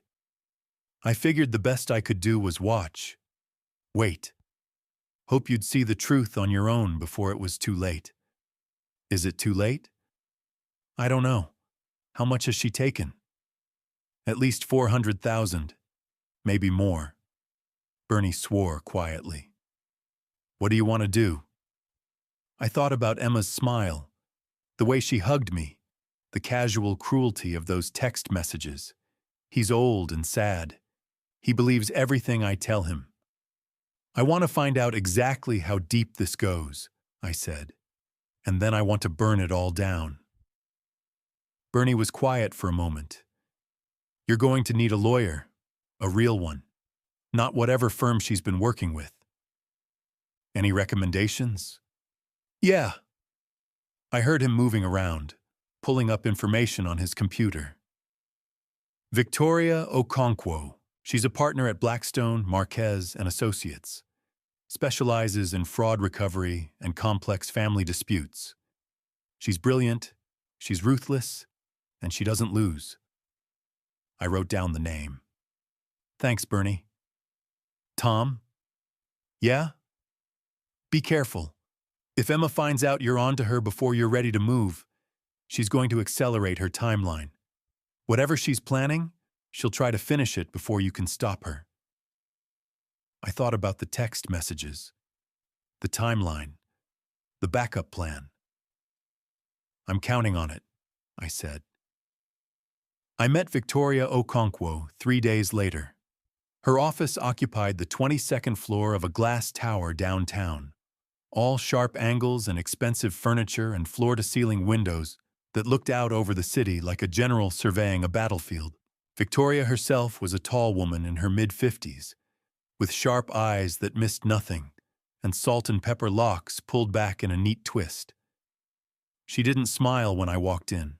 "I figured the best I could do was watch. Wait. Hope you'd see the truth on your own before it was too late." "Is it too late?" "I don't know. How much has she taken?" "At least 400,000. Maybe more." Bernie swore quietly. "What do you want to do?" I thought about Emma's smile, the way she hugged me, the casual cruelty of those text messages. He's old and sad. He believes everything I tell him. "I want to find out exactly how deep this goes," I said, "and then I want to burn it all down." Bernie was quiet for a moment. "You're going to need a lawyer, a real one, not whatever firm she's been working with." "Any recommendations?" "Yeah." I heard him moving around, pulling up information on his computer. "Victoria Okonkwo. She's a partner at Blackstone, Marquez and Associates. Specializes in fraud recovery and complex family disputes. She's brilliant, she's ruthless, and she doesn't lose." I wrote down the name. "Thanks, Bernie." "Tom?" "Yeah?" "Be careful. If Emma finds out you're on to her before you're ready to move, she's going to accelerate her timeline. Whatever she's planning, she'll try to finish it before you can stop her." I thought about the text messages, the timeline, the backup plan. I'm counting on it, I said. I met Victoria Okonkwo 3 days later. Her office occupied the 22nd floor of a glass tower downtown, all sharp angles and expensive furniture and floor-to-ceiling windows that looked out over the city like a general surveying a battlefield. Victoria herself was a tall woman in her mid-50s, with sharp eyes that missed nothing and salt and pepper locks pulled back in a neat twist. She didn't smile when I walked in.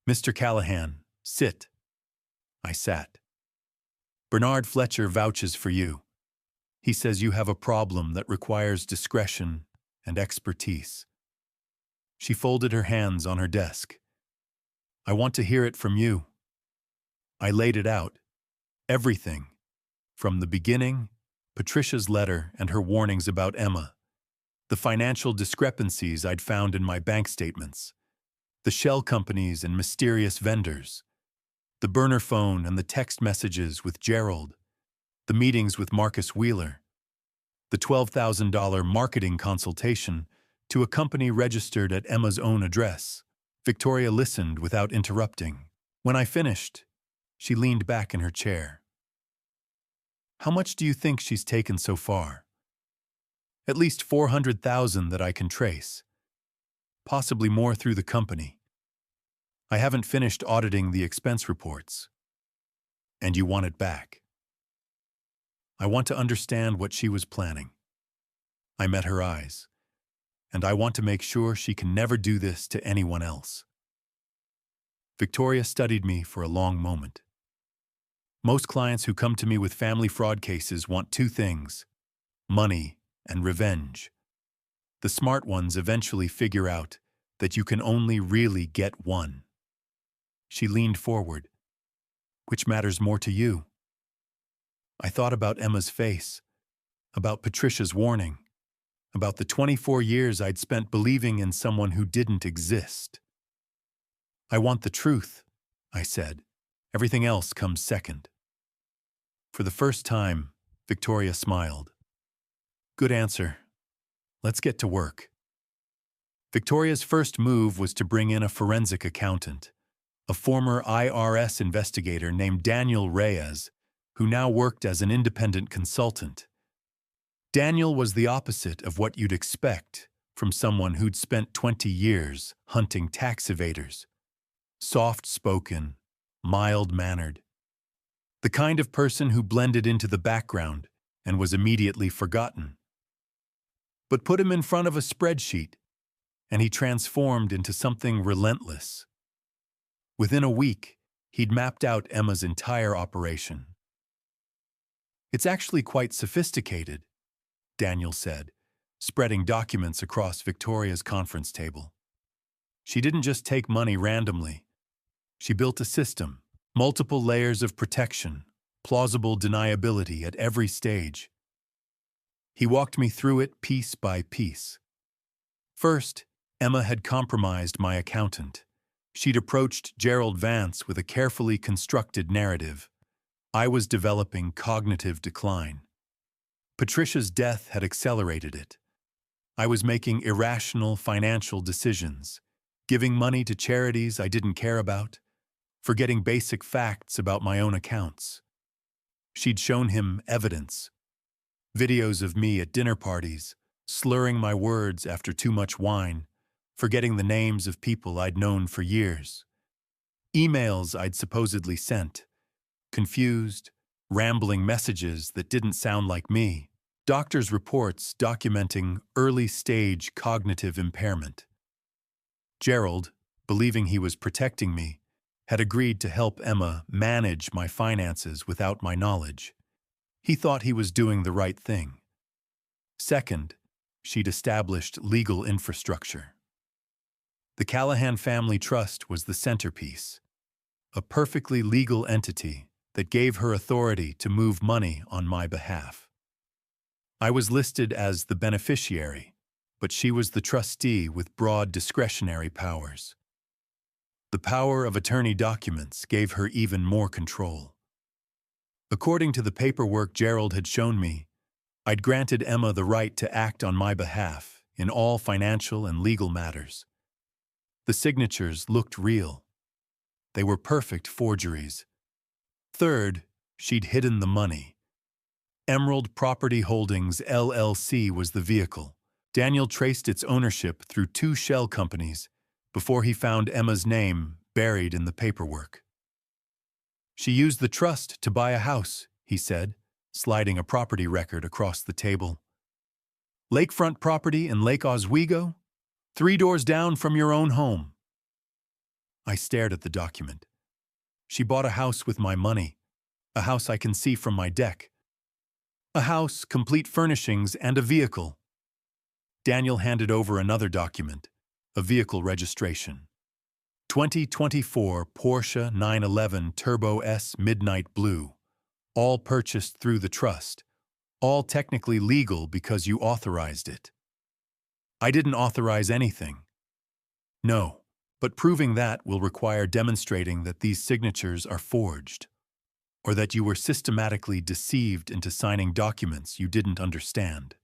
"Mr. Callahan, sit." I sat. "Bernard Fletcher vouches for you. He says you have a problem that requires discretion and expertise." She folded her hands on her desk. "I want to hear it from you." I laid it out. Everything. From the beginning, Patricia's letter and her warnings about Emma, the financial discrepancies I'd found in my bank statements, the shell companies and mysterious vendors, the burner phone and the text messages with Gerald, the meetings with Marcus Wheeler, the $12,000 marketing consultation to a company registered at Emma's own address. Victoria listened without interrupting. When I finished, she leaned back in her chair. "How much do you think she's taken so far?" "At least 400,000 that I can trace. Possibly more through the company. I haven't finished auditing the expense reports." "And you want it back?" "I want to understand what she was planning." I met her eyes. "And I want to make sure she can never do this to anyone else." Victoria studied me for a long moment. "Most clients who come to me with family fraud cases want two things: money and revenge. The smart ones eventually figure out that you can only really get one." She leaned forward. "Which matters more to you?" I thought about Emma's face, about Patricia's warning, about the 24 years I'd spent believing in someone who didn't exist. "I want the truth," I said. "Everything else comes second." For the first time, Victoria smiled. "Good answer. Let's get to work." Victoria's first move was to bring in a forensic accountant, a former IRS investigator named Daniel Reyes, who now worked as an independent consultant. Daniel was the opposite of what you'd expect from someone who'd spent 20 years hunting tax evaders. Soft-spoken, mild-mannered. The kind of person who blended into the background and was immediately forgotten. But put him in front of a spreadsheet, and he transformed into something relentless. Within a week, he'd mapped out Emma's entire operation. "It's actually quite sophisticated," Daniel said, spreading documents across Victoria's conference table. "She didn't just take money randomly. She built a system, multiple layers of protection, plausible deniability at every stage." He walked me through it piece by piece. First, Emma had compromised my accountant. She'd approached Gerald Vance with a carefully constructed narrative. I was developing cognitive decline. Patricia's death had accelerated it. I was making irrational financial decisions, giving money to charities I didn't care about, forgetting basic facts about my own accounts. She'd shown him evidence. Videos of me at dinner parties, slurring my words after too much wine, forgetting the names of people I'd known for years. Emails I'd supposedly sent, confused, rambling messages that didn't sound like me. Doctors' reports documenting early-stage cognitive impairment. Gerald, believing he was protecting me, had agreed to help Emma manage my finances without my knowledge. He thought he was doing the right thing. Second, she'd established legal infrastructure. The Callahan Family Trust was the centerpiece, a perfectly legal entity that gave her authority to move money on my behalf. I was listed as the beneficiary, but she was the trustee with broad discretionary powers. The power of attorney documents gave her even more control. According to the paperwork Gerald had shown me, I'd granted Emma the right to act on my behalf in all financial and legal matters. The signatures looked real. They were perfect forgeries. Third, she'd hidden the money. Emerald Property Holdings, LLC was the vehicle. Daniel traced its ownership through 2 shell companies before he found Emma's name buried in the paperwork. She used the trust to buy a house, he said, sliding a property record across the table. Lakefront property in Lake Oswego, 3 doors down from your own home. I stared at the document. She bought a house with my money, a house I can see from my deck. A house, complete furnishings, and a vehicle. Daniel handed over another document, a vehicle registration. 2024 Porsche 911 Turbo S Midnight Blue, all purchased through the trust, all technically legal because you authorized it. I didn't authorize anything. No, but proving that will require demonstrating that these signatures are forged, or that you were systematically deceived into signing documents you didn't understand.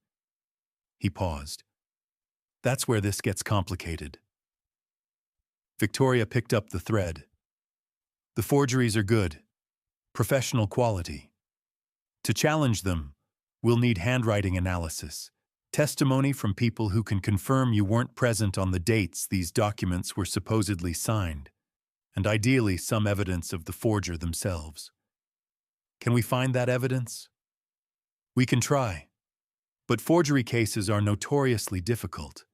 He paused. That's where this gets complicated. Victoria picked up the thread. The forgeries are good, professional quality. To challenge them, we'll need handwriting analysis, testimony from people who can confirm you weren't present on the dates these documents were supposedly signed, and ideally some evidence of the forger themselves. Can we find that evidence? We can try, but forgery cases are notoriously difficult.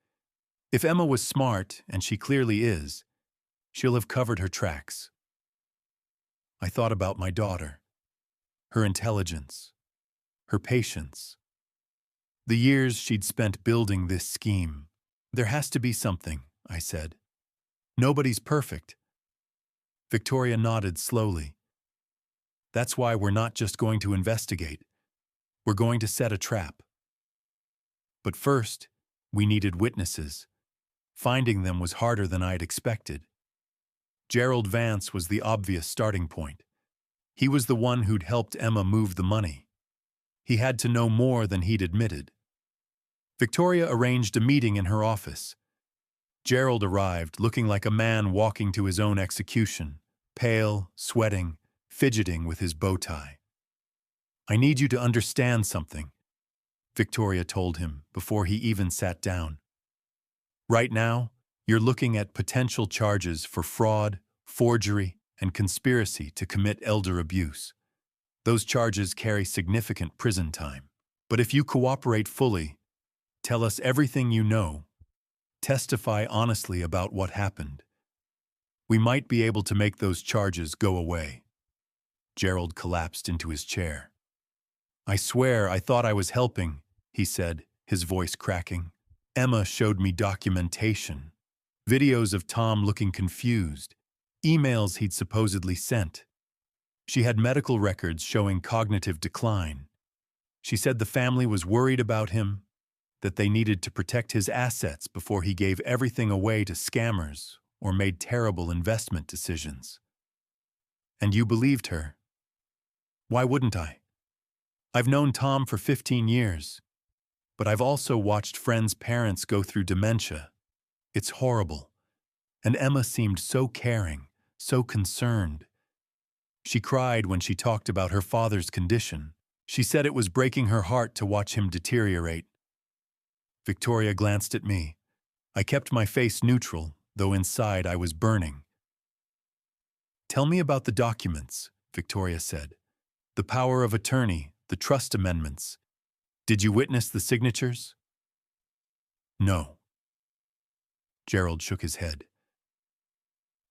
If Emma was smart, and she clearly is, she'll have covered her tracks. I thought about my daughter, her intelligence, her patience, the years she'd spent building this scheme. There has to be something, I said. Nobody's perfect. Victoria nodded slowly. That's why we're not just going to investigate. We're going to set a trap. But first, we needed witnesses. Finding them was harder than I'd expected. Gerald Vance was the obvious starting point. He was the one who'd helped Emma move the money. He had to know more than he'd admitted. Victoria arranged a meeting in her office. Gerald arrived, looking like a man walking to his own execution, pale, sweating, fidgeting with his bow tie. I need you to understand something, Victoria told him before he even sat down. Right now, you're looking at potential charges for fraud, forgery, and conspiracy to commit elder abuse. Those charges carry significant prison time. But if you cooperate fully, tell us everything you know, testify honestly about what happened, we might be able to make those charges go away. Gerald collapsed into his chair. I swear I thought I was helping, he said, his voice cracking. Emma showed me documentation, videos of Tom looking confused, emails he'd supposedly sent. She had medical records showing cognitive decline. She said the family was worried about him, that they needed to protect his assets before he gave everything away to scammers or made terrible investment decisions. And you believed her. Why wouldn't I? I've known Tom for 15 years, but I've also watched friends' parents go through dementia. It's horrible. And Emma seemed so caring, so concerned. She cried when she talked about her father's condition. She said it was breaking her heart to watch him deteriorate. Victoria glanced at me. I kept my face neutral, though inside I was burning. Tell me about the documents, Victoria said. The power of attorney, the trust amendments. Did you witness the signatures? No. Gerald shook his head.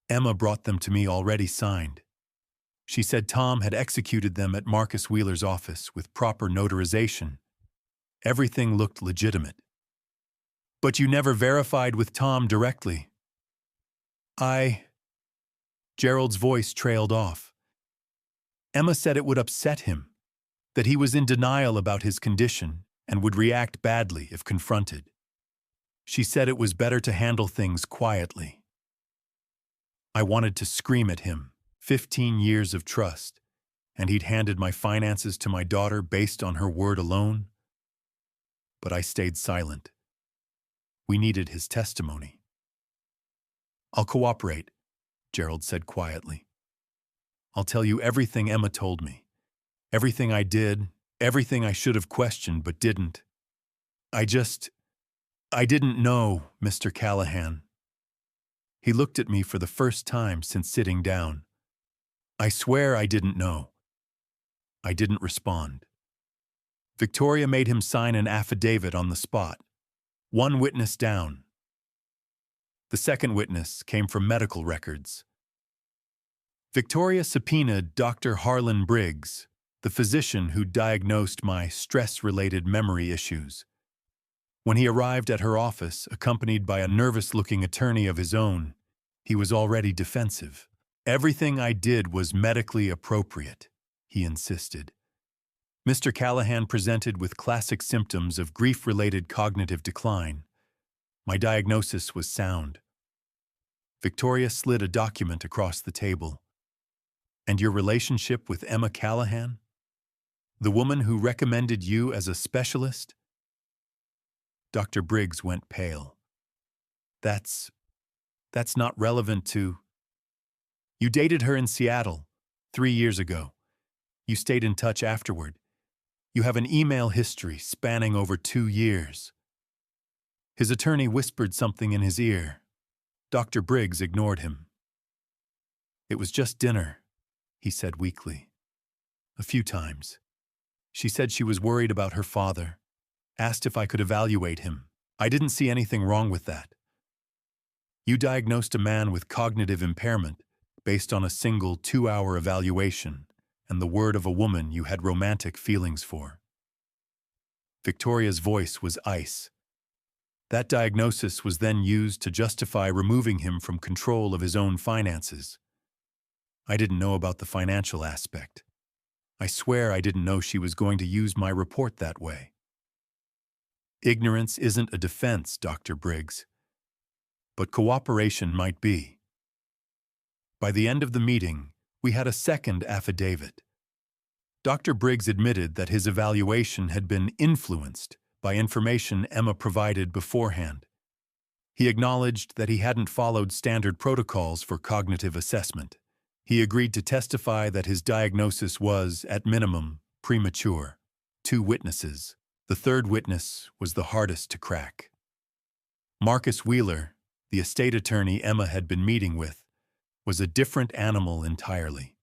Emma brought them to me already signed. She said Tom had executed them at Marcus Wheeler's office with proper notarization. Everything looked legitimate. But you never verified with Tom directly. Gerald's voice trailed off. Emma said it would upset him, that he was in denial about his condition and would react badly if confronted. She said it was better to handle things quietly. I wanted to scream at him. 15 years of trust, and he'd handed my finances to my daughter based on her word alone. But I stayed silent. We needed his testimony. I'll cooperate, Gerald said quietly. I'll tell you everything Emma told me. Everything I did, everything I should have questioned but didn't. I didn't know, Mr. Callahan. He looked at me for the first time since sitting down. I swear I didn't know. I didn't respond. Victoria made him sign an affidavit on the spot. One witness down. The second witness came from medical records. Victoria subpoenaed Dr. Harlan Briggs, the physician who diagnosed my stress-related memory issues. When he arrived at her office, accompanied by a nervous-looking attorney of his own, he was already defensive. Everything I did was medically appropriate, he insisted. Mr. Callahan presented with classic symptoms of grief-related cognitive decline. My diagnosis was sound. Victoria slid a document across the table. And your relationship with Emma Callahan? The woman who recommended you as a specialist? Dr. Briggs went pale. That's not relevant to... You dated her in Seattle 3 years ago. You stayed in touch afterward. You have an email history spanning over 2 years. His attorney whispered something in his ear. Dr. Briggs ignored him. It was just dinner, he said weakly. A few times. She said she was worried about her father. Asked if I could evaluate him. I didn't see anything wrong with that. You diagnosed a man with cognitive impairment based on a single 2-hour evaluation and the word of a woman you had romantic feelings for. Victoria's voice was ice. That diagnosis was then used to justify removing him from control of his own finances. I didn't know about the financial aspect. I swear I didn't know she was going to use my report that way. Ignorance isn't a defense, Dr. Briggs. But cooperation might be. By the end of the meeting, we had a second affidavit. Dr. Briggs admitted that his evaluation had been influenced by information Emma provided beforehand. He acknowledged that he hadn't followed standard protocols for cognitive assessment. He agreed to testify that his diagnosis was, at minimum, premature. 2 witnesses. The third witness was the hardest to crack. Marcus Wheeler, the estate attorney Emma had been meeting with, was a different animal entirely.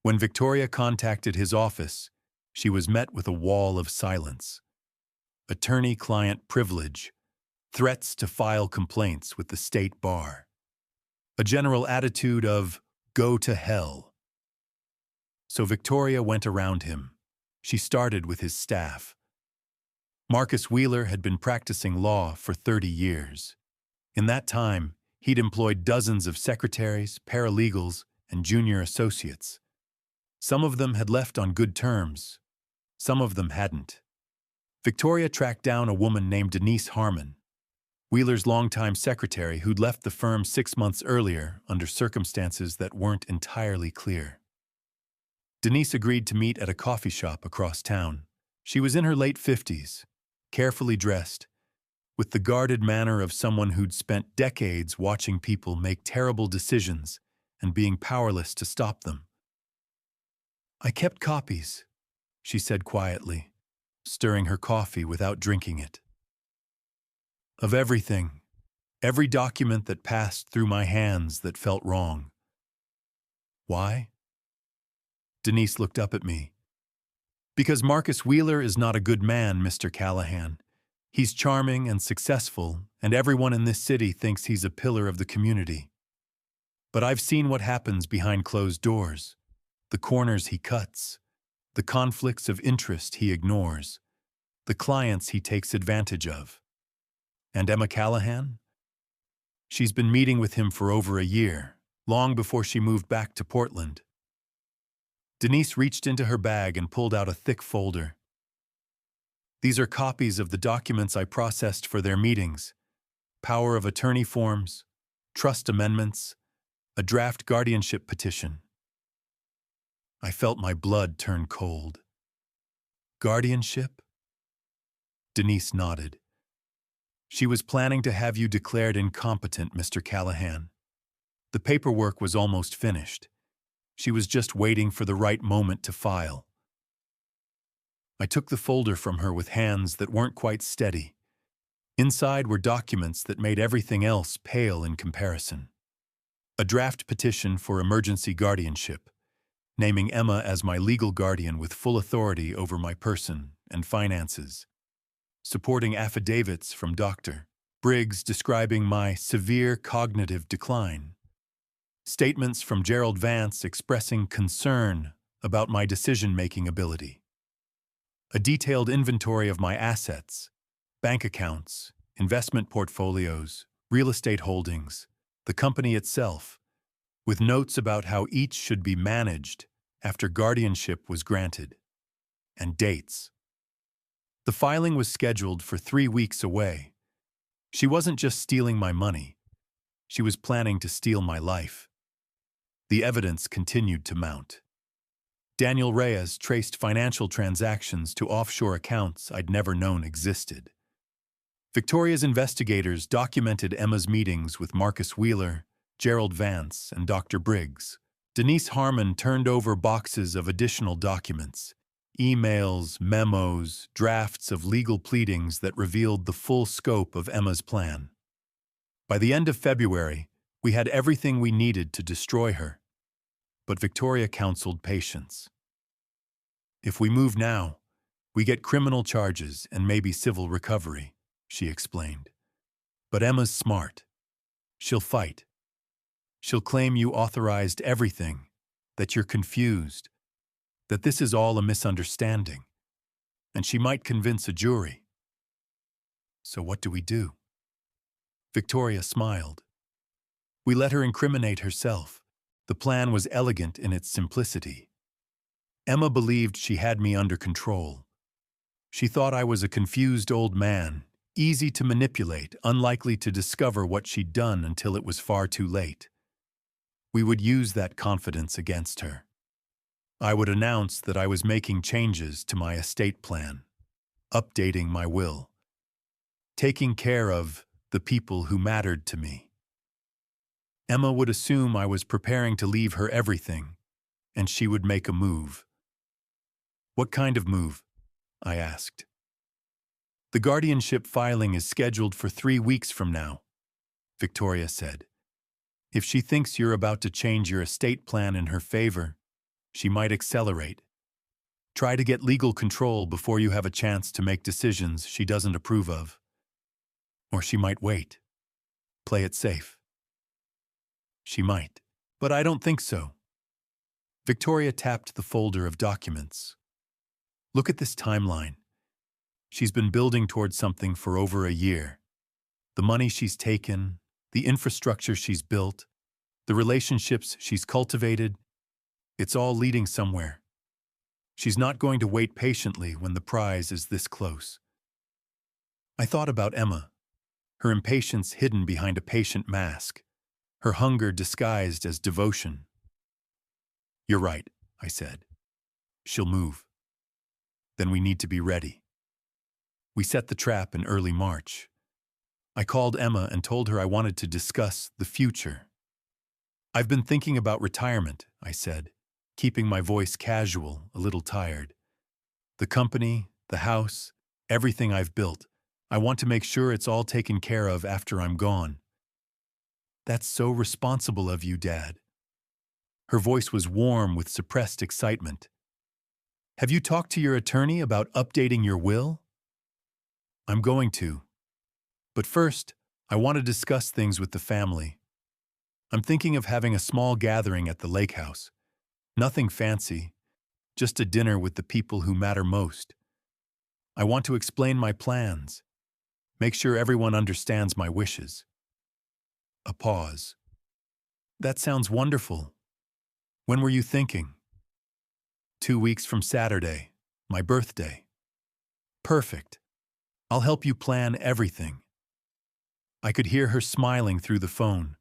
When Victoria contacted his office, she was met with a wall of silence. Attorney-client privilege, threats to file complaints with the state bar. A general attitude of, go to hell. So Victoria went around him. She started with his staff. Marcus Wheeler had been practicing law for 30 years. In that time, he'd employed dozens of secretaries, paralegals, and junior associates. Some of them had left on good terms. Some of them hadn't. Victoria tracked down a woman named Denise Harmon, Wheeler's longtime secretary who'd left the firm 6 months earlier under circumstances that weren't entirely clear. Denise agreed to meet at a coffee shop across town. She was in her late 50s, carefully dressed, with the guarded manner of someone who'd spent decades watching people make terrible decisions and being powerless to stop them. I kept copies, she said quietly, stirring her coffee without drinking it. Of everything, every document that passed through my hands that felt wrong. Why? Denise looked up at me. Because Marcus Wheeler is not a good man, Mr. Callahan. He's charming and successful, and everyone in this city thinks he's a pillar of the community. But I've seen what happens behind closed doors, the corners he cuts, the conflicts of interest he ignores, the clients he takes advantage of. And Emma Callahan? She's been meeting with him for over a year, long before she moved back to Portland. Denise reached into her bag and pulled out a thick folder. These are copies of the documents I processed for their meetings. Power of attorney forms, trust amendments, a draft guardianship petition. I felt my blood turn cold. Guardianship? Denise nodded. She was planning to have you declared incompetent, Mr. Callahan. The paperwork was almost finished. She was just waiting for the right moment to file. I took the folder from her with hands that weren't quite steady. Inside were documents that made everything else pale in comparison. A draft petition for emergency guardianship, naming Emma as my legal guardian with full authority over my person and finances. Supporting affidavits from Dr. Briggs describing my severe cognitive decline. Statements from Gerald Vance expressing concern about my decision-making ability. A detailed inventory of my assets, bank accounts, investment portfolios, real estate holdings, the company itself, with notes about how each should be managed after guardianship was granted, and dates. The filing was scheduled for 3 weeks away. She wasn't just stealing my money. She was planning to steal my life. The evidence continued to mount. Daniel Reyes traced financial transactions to offshore accounts I'd never known existed. Victoria's investigators documented Emma's meetings with Marcus Wheeler, Gerald Vance, and Dr. Briggs. Denise Harmon turned over boxes of additional documents, emails, memos, drafts of legal pleadings that revealed the full scope of Emma's plan. By the end of February, we had everything we needed to destroy her. But Victoria counseled patience. If we move now, we get criminal charges and maybe civil recovery, she explained. But Emma's smart. She'll fight. She'll claim you authorized everything, that you're confused, that this is all a misunderstanding, and she might convince a jury. So what do we do? Victoria smiled. We let her incriminate herself. The plan was elegant in its simplicity. Emma believed she had me under control. She thought I was a confused old man, easy to manipulate, unlikely to discover what she'd done until it was far too late. We would use that confidence against her. I would announce that I was making changes to my estate plan, updating my will, taking care of the people who mattered to me. Emma would assume I was preparing to leave her everything, and she would make a move. What kind of move? I asked. The guardianship filing is scheduled for 3 weeks from now, Victoria said. If she thinks you're about to change your estate plan in her favor, she might accelerate. Try to get legal control before you have a chance to make decisions she doesn't approve of. Or she might wait. Play it safe. She might, but I don't think so. Victoria tapped the folder of documents. Look at this timeline. She's been building towards something for over a year. The money she's taken, the infrastructure she's built, the relationships she's cultivated, it's all leading somewhere. She's not going to wait patiently when the prize is this close. I thought about Emma, her impatience hidden behind a patient mask, her hunger disguised as devotion. You're right, I said. She'll move. Then we need to be ready. We set the trap in early March. I called Emma and told her I wanted to discuss the future. I've been thinking about retirement, I said, keeping my voice casual, a little tired. The company, the house, everything I've built, I want to make sure it's all taken care of after I'm gone. That's so responsible of you, Dad. Her voice was warm with suppressed excitement. Have you talked to your attorney about updating your will? I'm going to. But first, I want to discuss things with the family. I'm thinking of having a small gathering at the lake house. Nothing fancy, just a dinner with the people who matter most. I want to explain my plans, make sure everyone understands my wishes. A pause. That sounds wonderful. When were you thinking? 2 weeks from Saturday, my birthday. Perfect. I'll help you plan everything. I could hear her smiling through the phone.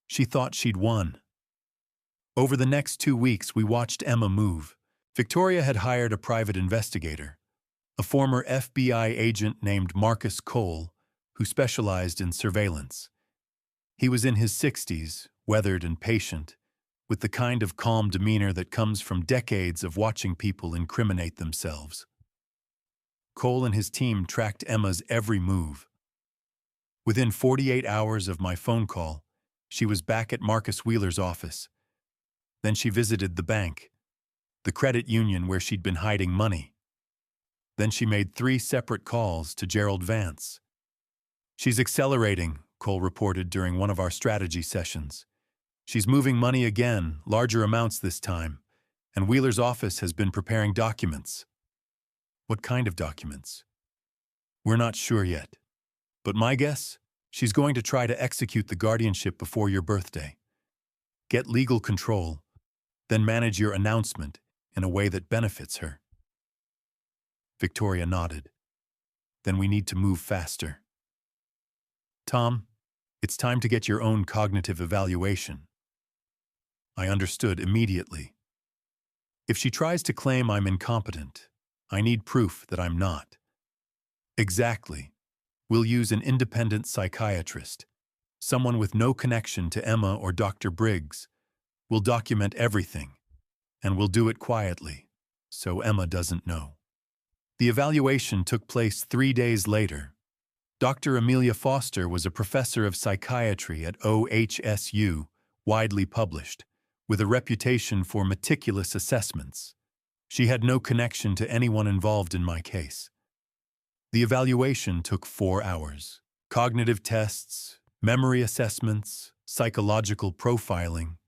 She thought she'd won. Over the next 2 weeks, we watched Emma move. Victoria had hired a private investigator, a former FBI agent named Marcus Cole, who specialized in surveillance. He was in his 60s, weathered and patient, with the kind of calm demeanor that comes from decades of watching people incriminate themselves. Cole and his team tracked Emma's every move. Within 48 hours of my phone call, she was back at Marcus Wheeler's office. Then she visited the bank, the credit union where she'd been hiding money. Then she made 3 separate calls to Gerald Vance. "She's accelerating," Cole reported during one of our strategy sessions. "She's moving money again, larger amounts this time, and Wheeler's office has been preparing documents." "What kind of documents?" "We're not sure yet. But my guess, she's going to try to execute the guardianship before your birthday. Get legal control, then manage your announcement in a way that benefits her." Victoria nodded. "Then we need to move faster." "Tom, it's time to get your own cognitive evaluation." I understood immediately. If she tries to claim I'm incompetent, I need proof that I'm not. "Exactly. We'll use an independent psychiatrist, someone with no connection to Emma or Dr. Briggs. We'll document everything, and we'll do it quietly, so Emma doesn't know." The evaluation took place 3 days later. Dr. Amelia Foster was a professor of psychiatry at OHSU, widely published, with a reputation for meticulous assessments. She had no connection to anyone involved in my case. The evaluation took 4 hours. Cognitive tests, memory assessments, psychological profiling.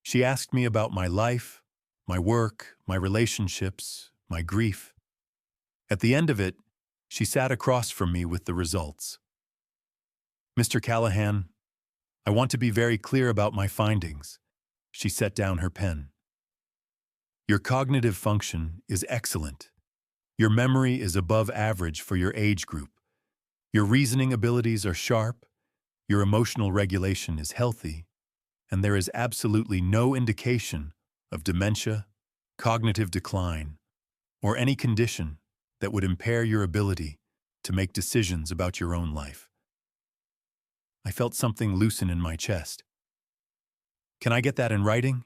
She asked me about my life, my work, my relationships, my grief. At the end of it, she sat across from me with the results. "Mr. Callahan, I want to be very clear about my findings." She set down her pen. "Your cognitive function is excellent. Your memory is above average for your age group. Your reasoning abilities are sharp. Your emotional regulation is healthy. And there is absolutely no indication of dementia, cognitive decline, or any condition that would impair your ability to make decisions about your own life." I felt something loosen in my chest. "Can I get that in writing?"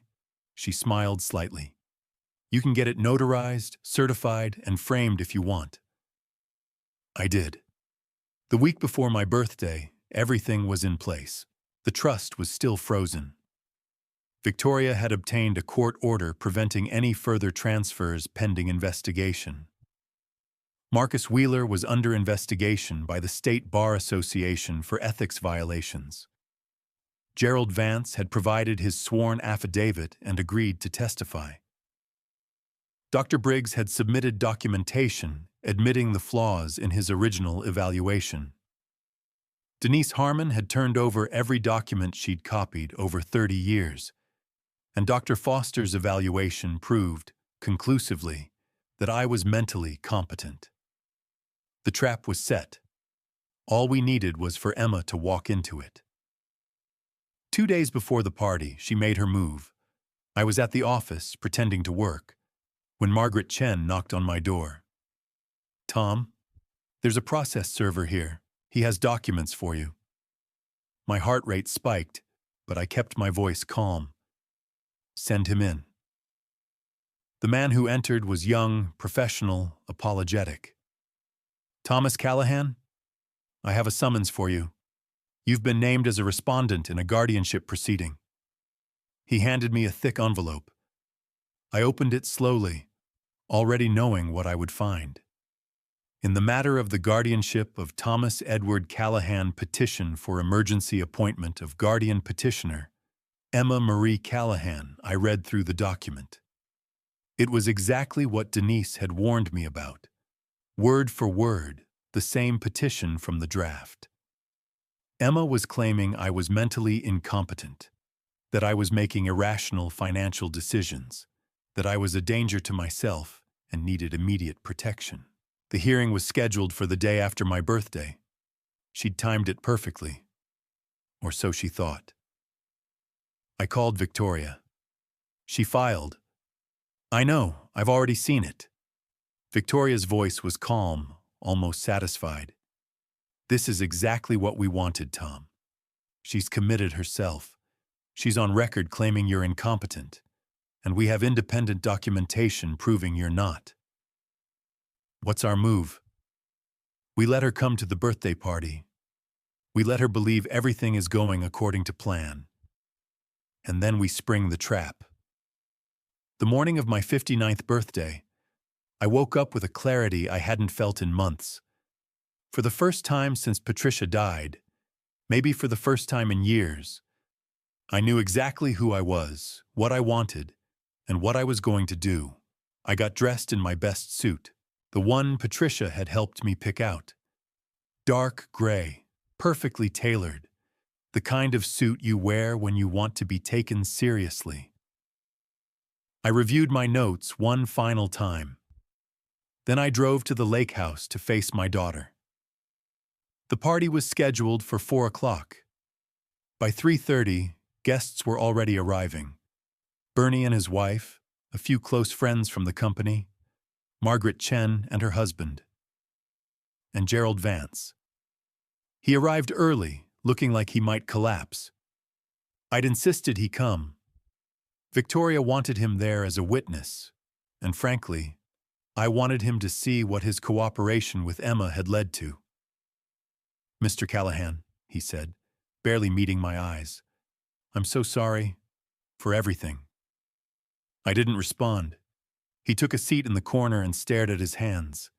She smiled slightly. "You can get it notarized, certified, and framed if you want." I did. The week before my birthday, everything was in place. The trust was still frozen. Victoria had obtained a court order preventing any further transfers pending investigation. Marcus Wheeler was under investigation by the State Bar Association for ethics violations. Gerald Vance had provided his sworn affidavit and agreed to testify. Dr. Briggs had submitted documentation admitting the flaws in his original evaluation. Denise Harmon had turned over every document she'd copied over 30 years, and Dr. Foster's evaluation proved, conclusively, that I was mentally competent. The trap was set. All we needed was for Emma to walk into it. 2 days before the party, she made her move. I was at the office, pretending to work, when Margaret Chen knocked on my door. "Tom, there's a process server here. He has documents for you." My heart rate spiked, but I kept my voice calm. "Send him in." The man who entered was young, professional, apologetic. "Thomas Callahan, I have a summons for you. You've been named as a respondent in a guardianship proceeding." He handed me a thick envelope. I opened it slowly, already knowing what I would find. In the matter of the guardianship of Thomas Edward Callahan, petition for emergency appointment of guardian petitioner, Emma Marie Callahan, I read through the document. It was exactly what Denise had warned me about. Word for word, the same petition from the draft. Emma was claiming I was mentally incompetent, that I was making irrational financial decisions, that I was a danger to myself and needed immediate protection. The hearing was scheduled for the day after my birthday. She'd timed it perfectly, or so she thought. I called Victoria. She filed. "I know, I've already seen it." Victoria's voice was calm, almost satisfied. This is exactly what we wanted, Tom. She's committed herself. She's on record claiming you're incompetent, and we have independent documentation proving you're not. What's our move? We let her come to the birthday party. We let her believe everything is going according to plan. And then we spring the trap. The morning of my 59th birthday, I woke up with a clarity I hadn't felt in months. For the first time since Patricia died, maybe for the first time in years, I knew exactly who I was, what I wanted, and what I was going to do. I got dressed in my best suit, the one Patricia had helped me pick out. Dark gray, perfectly tailored, the kind of suit you wear when you want to be taken seriously. I reviewed my notes one final time. Then I drove to the lake house to face my daughter. The party was scheduled for 4 o'clock. By 3:30, guests were already arriving. Bernie and his wife, a few close friends from the company, Margaret Chen and her husband, and Gerald Vance. He arrived early, looking like he might collapse. I'd insisted he come. Victoria wanted him there as a witness, and frankly, I wanted him to see what his cooperation with Emma had led to. "Mr. Callahan," he said, barely meeting my eyes, "I'm so sorry for everything." I didn't respond. He took a seat in the corner and stared at his hands.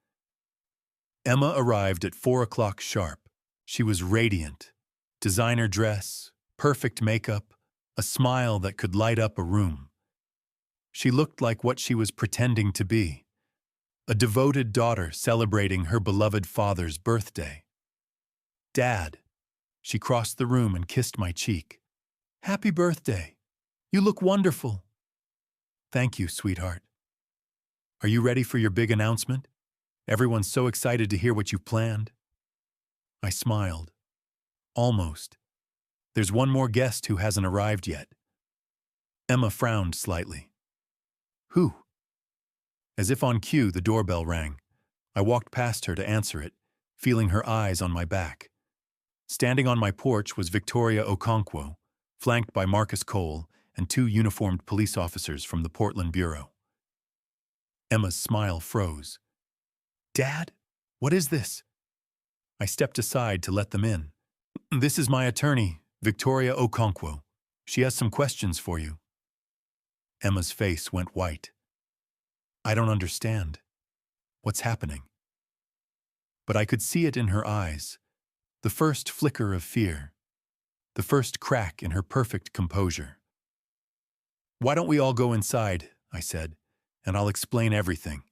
Emma arrived at 4 o'clock sharp. She was radiant. Designer dress, perfect makeup, a smile that could light up a room. She looked like what she was pretending to be, a devoted daughter celebrating her beloved father's birthday. "Dad." She crossed the room and kissed my cheek. "Happy birthday. You look wonderful." "Thank you, sweetheart. Are you ready for your big announcement? Everyone's so excited to hear what you've planned." I smiled. "Almost. There's one more guest who hasn't arrived yet." Emma frowned slightly. "Who?" As if on cue, the doorbell rang. I walked past her to answer it, feeling her eyes on my back. Standing on my porch was Victoria Okonkwo, flanked by Marcus Cole and 2 uniformed police officers from the Portland Bureau. Emma's smile froze. "Dad, what is this?" I stepped aside to let them in. "This is my attorney, Victoria Okonkwo. She has some questions for you." Emma's face went white. "I don't understand. What's happening?" But I could see it in her eyes, the first flicker of fear, the first crack in her perfect composure. "Why don't we all go inside?" I said, "and I'll explain everything."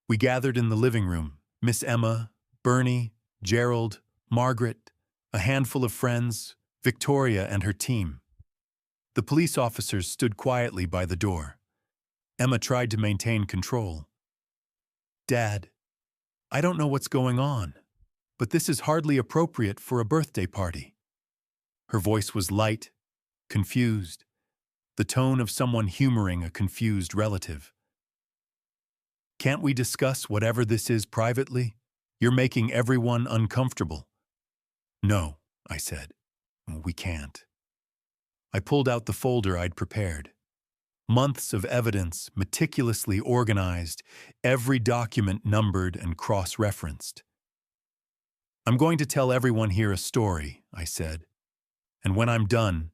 We gathered in the living room, Miss Emma, Bernie, Gerald, Margaret, a handful of friends, Victoria and her team. The police officers stood quietly by the door. Emma tried to maintain control. "Dad, I don't know what's going on, but this is hardly appropriate for a birthday party." Her voice was light, confused, the tone of someone humoring a confused relative. "Can't we discuss whatever this is privately? You're making everyone uncomfortable." "No," I said. "We can't." I pulled out the folder I'd prepared. Months of evidence, meticulously organized, every document numbered and cross-referenced. "I'm going to tell everyone here a story," I said, "and when I'm done,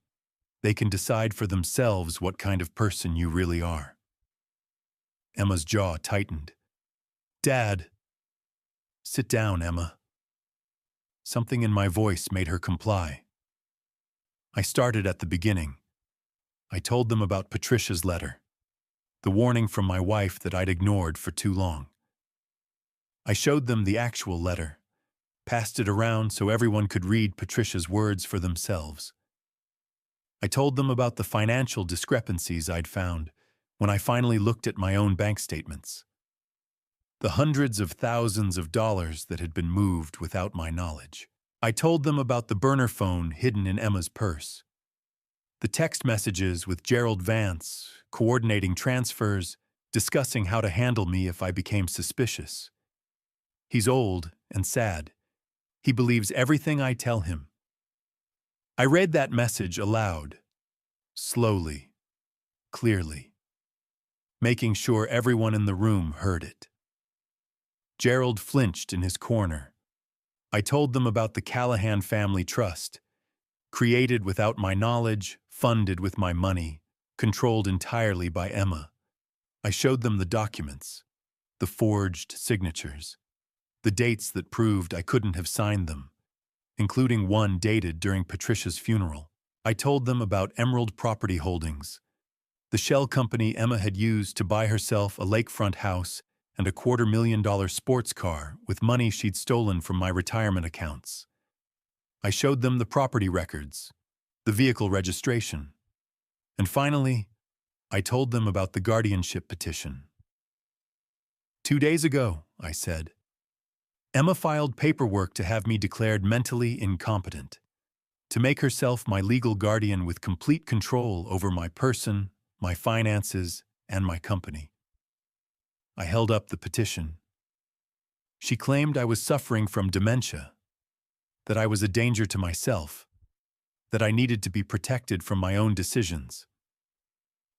they can decide for themselves what kind of person you really are." Emma's jaw tightened. "Dad." "Sit down, Emma." Something in my voice made her comply. I started at the beginning. I told them about Patricia's letter, the warning from my wife that I'd ignored for too long. I showed them the actual letter, passed it around so everyone could read Patricia's words for themselves. I told them about the financial discrepancies I'd found when I finally looked at my own bank statements, the hundreds of thousands of dollars that had been moved without my knowledge. I told them about the burner phone hidden in Emma's purse, the text messages with Gerald Vance, coordinating transfers, discussing how to handle me if I became suspicious. He's old and sad. He believes everything I tell him. I read that message aloud, slowly, clearly, making sure everyone in the room heard it. Gerald flinched in his corner. I told them about the Callahan family trust, created without my knowledge, funded with my money, controlled entirely by Emma. I showed them the documents, the forged signatures, the dates that proved I couldn't have signed them, including one dated during Patricia's funeral. I told them about Emerald Property Holdings, the shell company Emma had used to buy herself a lakefront house and a $250,000 sports car with money she'd stolen from my retirement accounts. I showed them the property records, the vehicle registration, and finally, I told them about the guardianship petition. 2 days ago, I said, Emma filed paperwork to have me declared mentally incompetent, to make herself my legal guardian with complete control over my person, my finances, and my company. I held up the petition. She claimed I was suffering from dementia, that I was a danger to myself, that I needed to be protected from my own decisions.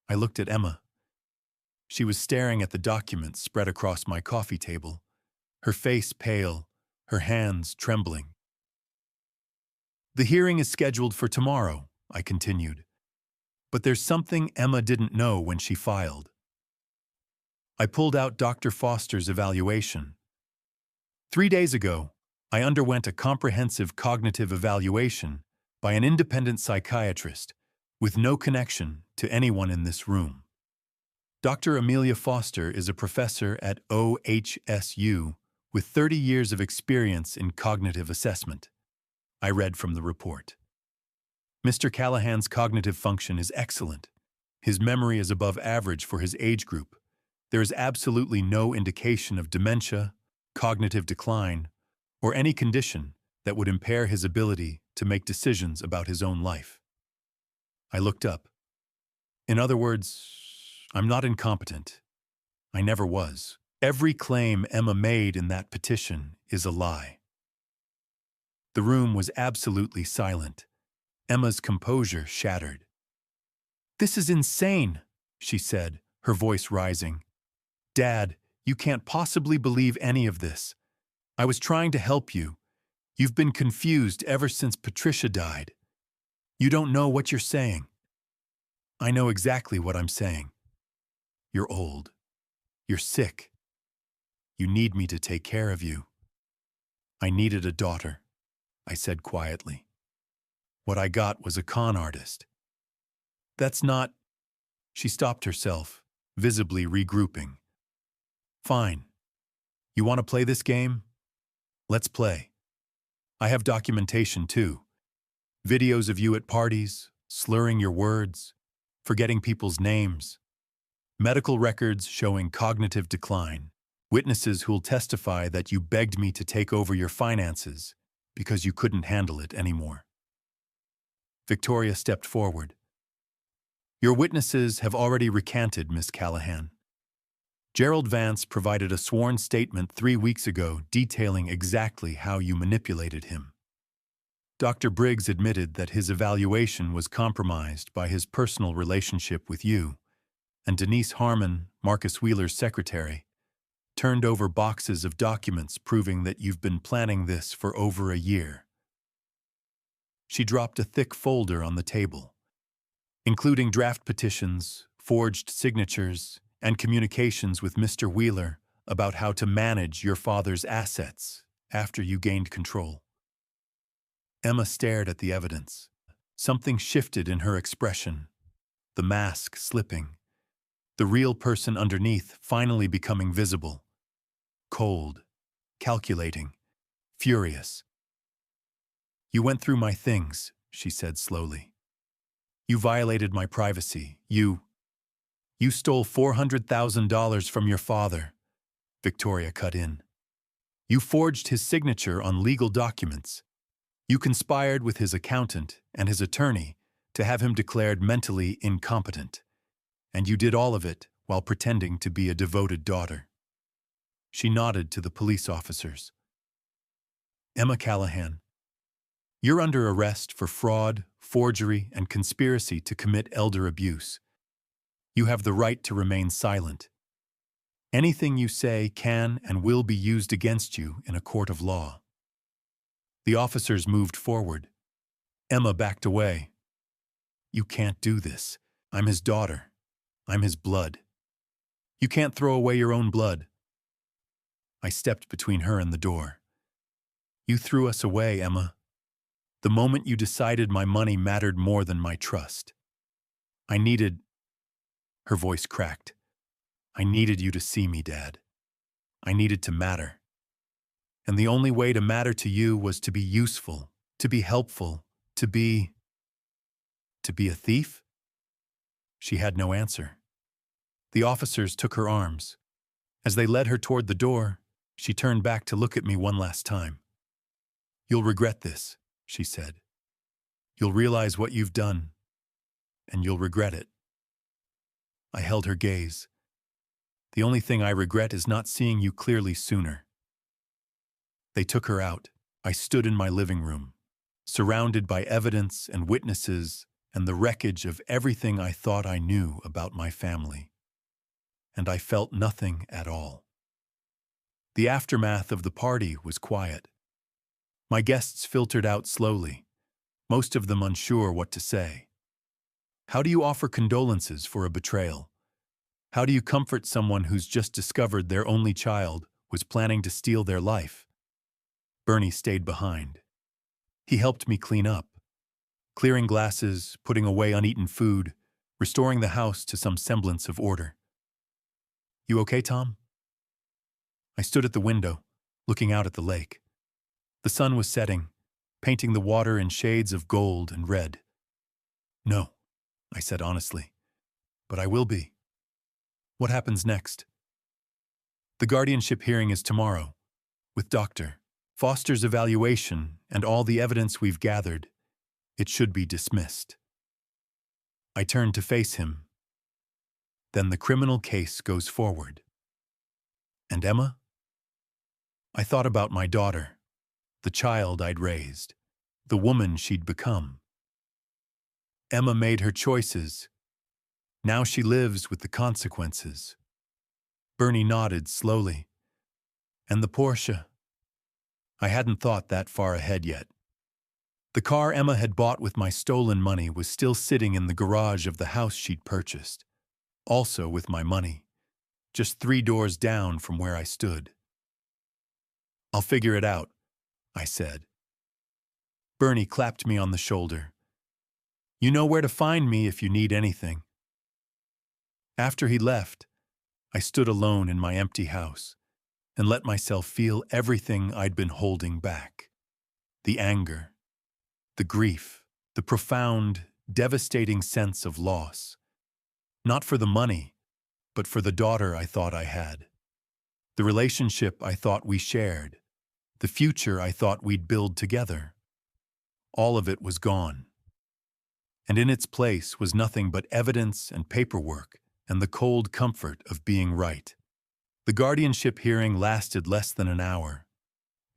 I looked at Emma. She was staring at the documents spread across my coffee table, her face pale, her hands trembling. The hearing is scheduled for tomorrow, I continued. But there's something Emma didn't know when she filed. I pulled out Dr. Foster's evaluation. 3 days ago, I underwent a comprehensive cognitive evaluation by an independent psychiatrist with no connection to anyone in this room. Dr. Amelia Foster is a professor at OHSU with 30 years of experience in cognitive assessment. I read from the report. Mr. Callahan's cognitive function is excellent. His memory is above average for his age group. There is absolutely no indication of dementia, cognitive decline, or any condition that would impair his ability to make decisions about his own life. I looked up. In other words, I'm not incompetent. I never was. Every claim Emma made in that petition is a lie. The room was absolutely silent. Emma's composure shattered. "This is insane," she said, her voice rising. "Dad, you can't possibly believe any of this. I was trying to help you. You've been confused ever since Patricia died. You don't know what you're saying." "I know exactly what I'm saying. You're old. You're sick. You need me to take care of you." "I needed a daughter," I said quietly. "What I got was a con artist." "That's not—" She stopped herself, visibly regrouping. "Fine. You want to play this game? Let's play. I have documentation too. Videos of you at parties, slurring your words, forgetting people's names. Medical records showing cognitive decline. Witnesses who'll testify that you begged me to take over your finances because you couldn't handle it anymore." Victoria stepped forward. "Your witnesses have already recanted, Miss Callahan. Gerald Vance provided a sworn statement 3 weeks ago detailing exactly how you manipulated him. Dr. Briggs admitted that his evaluation was compromised by his personal relationship with you, and Denise Harmon, Marcus Wheeler's secretary, turned over boxes of documents proving that you've been planning this for over a year." She dropped a thick folder on the table, including draft petitions, forged signatures, and communications with Mr. Wheeler about how to manage your father's assets after you gained control. Emma stared at the evidence. Something shifted in her expression, the mask slipping, the real person underneath finally becoming visible. Cold, calculating, furious. "You went through my things," she said slowly. "You violated my privacy. You stole $400,000 from your father," Victoria cut in. "You forged his signature on legal documents. You conspired with his accountant and his attorney to have him declared mentally incompetent. And you did all of it while pretending to be a devoted daughter." She nodded to the police officers. Emma Callahan, you're under arrest for fraud, forgery, and conspiracy to commit elder abuse. You have the right to remain silent. Anything you say can and will be used against you in a court of law. The officers moved forward. Emma backed away. You can't do this. I'm his daughter. I'm his blood. You can't throw away your own blood. I stepped between her and the door. You threw us away, Emma. The moment you decided my money mattered more than my trust. I needed... Her voice cracked. I needed you to see me, Dad. I needed to matter. And the only way to matter to you was to be useful, to be helpful, to be a thief? She had no answer. The officers took her arms. As they led her toward the door, she turned back to look at me one last time. You'll regret this, she said. You'll realize what you've done, and you'll regret it. I held her gaze. The only thing I regret is not seeing you clearly sooner. They took her out. I stood in my living room, surrounded by evidence and witnesses and the wreckage of everything I thought I knew about my family. And I felt nothing at all. The aftermath of the party was quiet. My guests filtered out slowly, most of them unsure what to say. How do you offer condolences for a betrayal? How do you comfort someone who's just discovered their only child was planning to steal their life? Bernie stayed behind. He helped me clean up, clearing glasses, putting away uneaten food, restoring the house to some semblance of order. You okay, Tom? I stood at the window, looking out at the lake. The sun was setting, painting the water in shades of gold and red. No, I said honestly, but I will be. What happens next? The guardianship hearing is tomorrow, with Dr. Foster's evaluation and all the evidence we've gathered. It should be dismissed. I turned to face him. Then the criminal case goes forward. And Emma? I thought about my daughter, the child I'd raised, the woman she'd become. Emma made her choices. Now she lives with the consequences. Bernie nodded slowly. And the Porsche? I hadn't thought that far ahead yet. The car Emma had bought with my stolen money was still sitting in the garage of the house she'd purchased, also with my money, just 3 doors down from where I stood. I'll figure it out, I said. Bernie clapped me on the shoulder. You know where to find me if you need anything. After he left, I stood alone in my empty house and let myself feel everything I'd been holding back. The anger, the grief, the profound, devastating sense of loss. Not for the money, but for the daughter I thought I had. The relationship I thought we shared. The future I thought we'd build together. All of it was gone. And in its place was nothing but evidence and paperwork and the cold comfort of being right. The guardianship hearing lasted less than an hour.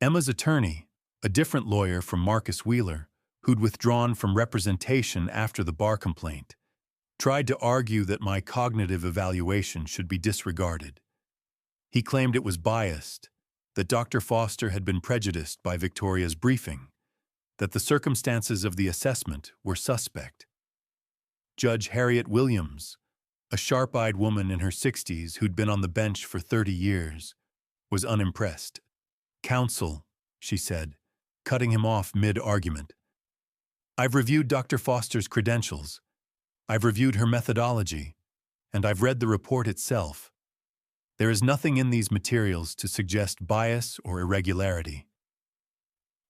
Emma's attorney, a different lawyer from Marcus Wheeler, who'd withdrawn from representation after the bar complaint, tried to argue that my cognitive evaluation should be disregarded. He claimed it was biased, that Dr. Foster had been prejudiced by Victoria's briefing, that the circumstances of the assessment were suspect. Judge Harriet Williams, a sharp-eyed woman in her 60s who'd been on the bench for 30 years, was unimpressed. Counsel, she said, cutting him off mid-argument. I've reviewed Dr. Foster's credentials. I've reviewed her methodology, and I've read the report itself. There is nothing in these materials to suggest bias or irregularity.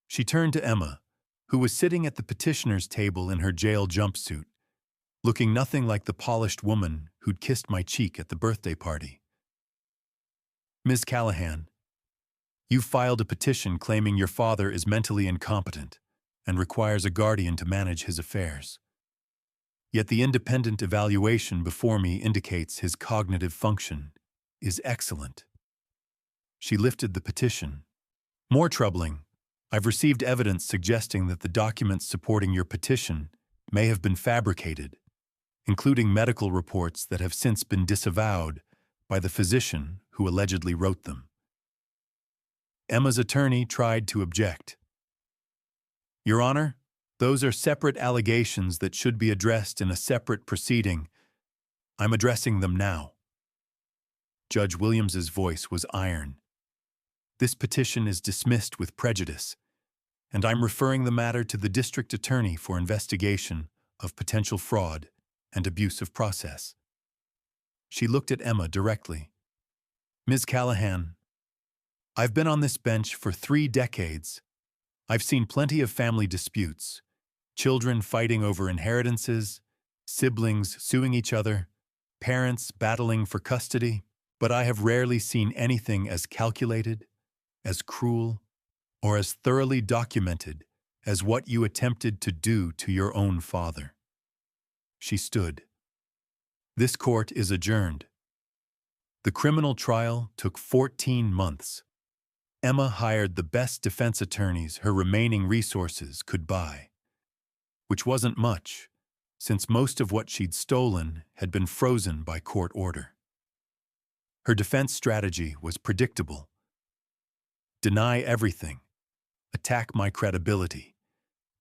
She turned to Emma, who was sitting at the petitioner's table in her jail jumpsuit, looking nothing like the polished woman who'd kissed my cheek at the birthday party. Ms. Callahan, you've filed a petition claiming your father is mentally incompetent and requires a guardian to manage his affairs. Yet the independent evaluation before me indicates his cognitive function is excellent. She lifted the petition. More troubling, I've received evidence suggesting that the documents supporting your petition may have been fabricated, including medical reports that have since been disavowed by the physician who allegedly wrote them. Emma's attorney tried to object. Your Honor, those are separate allegations that should be addressed in a separate proceeding. I'm addressing them now. Judge Williams's voice was iron. This petition is dismissed with prejudice, and I'm referring the matter to the district attorney for investigation of potential fraud and abuse of process. She looked at Emma directly. Ms. Callahan, I've been on this bench for 3 decades. I've seen plenty of family disputes, children fighting over inheritances, siblings suing each other, parents battling for custody, but I have rarely seen anything as calculated, as cruel, or as thoroughly documented as what you attempted to do to your own father. She stood. This court is adjourned. The criminal trial took 14 months. Emma hired the best defense attorneys her remaining resources could buy, which wasn't much, since most of what she'd stolen had been frozen by court order. Her defense strategy was predictable. Deny everything, attack my credibility,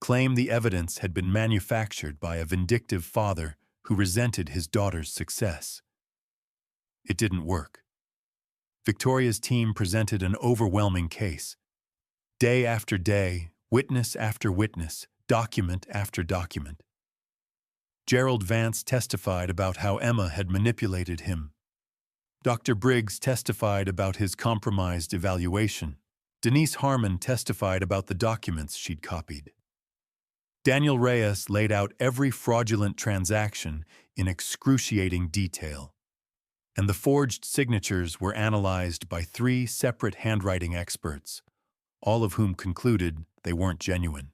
claim the evidence had been manufactured by a vindictive father who resented his daughter's success. It didn't work. Victoria's team presented an overwhelming case. Day after day, witness after witness, document after document. Gerald Vance testified about how Emma had manipulated him. Dr. Briggs testified about his compromised evaluation. Denise Harmon testified about the documents she'd copied. Daniel Reyes laid out every fraudulent transaction in excruciating detail, and the forged signatures were analyzed by 3 separate handwriting experts, all of whom concluded they weren't genuine.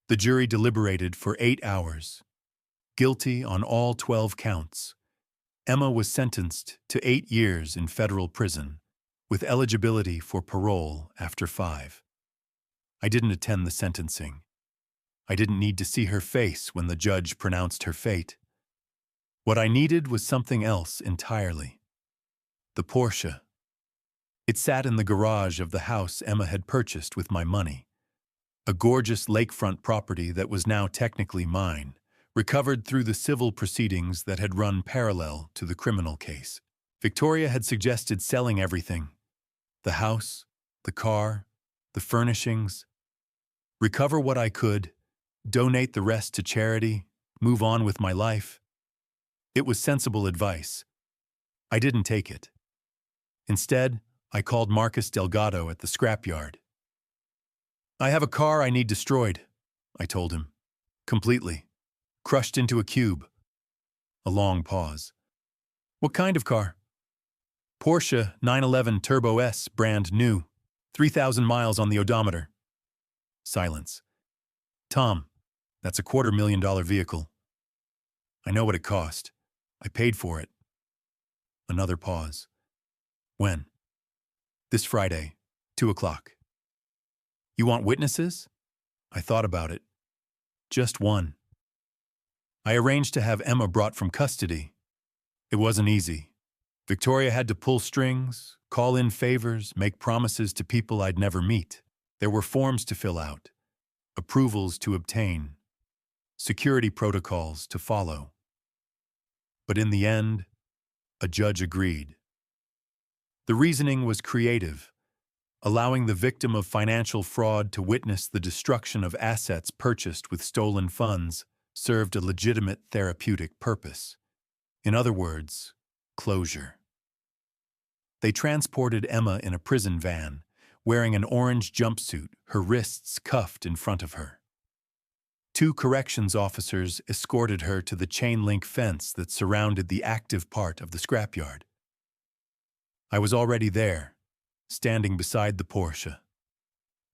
The jury deliberated for 8 hours. Guilty on all 12 counts. Emma was sentenced to 8 years in federal prison, with eligibility for parole after 5. I didn't attend the sentencing. I didn't need to see her face when the judge pronounced her fate. What I needed was something else entirely. The Porsche. It sat in the garage of the house Emma had purchased with my money. A gorgeous lakefront property that was now technically mine, recovered through the civil proceedings that had run parallel to the criminal case. Victoria had suggested selling everything. The house, the car, the furnishings. Recover what I could, donate the rest to charity, move on with my life. It was sensible advice. I didn't take it. Instead, I called Marcus Delgado at the Scrapyard. I have a car I need destroyed, I told him. Completely. Crushed into a cube. A long pause. What kind of car? Porsche 911 Turbo S, brand new. 3,000 miles on the odometer. Silence. Tom, that's a $250,000 vehicle. I know what it cost. I paid for it. Another pause. When? This Friday, 2 o'clock. You want witnesses? I thought about it. Just one. I arranged to have Emma brought from custody. It wasn't easy. Victoria had to pull strings, call in favors, make promises to people I'd never meet. There were forms to fill out, approvals to obtain, security protocols to follow. But in the end, a judge agreed. The reasoning was creative, allowing the victim of financial fraud to witness the destruction of assets purchased with stolen funds served a legitimate therapeutic purpose. In other words, closure. They transported Emma in a prison van, wearing an orange jumpsuit, her wrists cuffed in front of her. 2 corrections officers escorted her to the chain-link fence that surrounded the active part of the scrapyard. I was already there, standing beside the Porsche.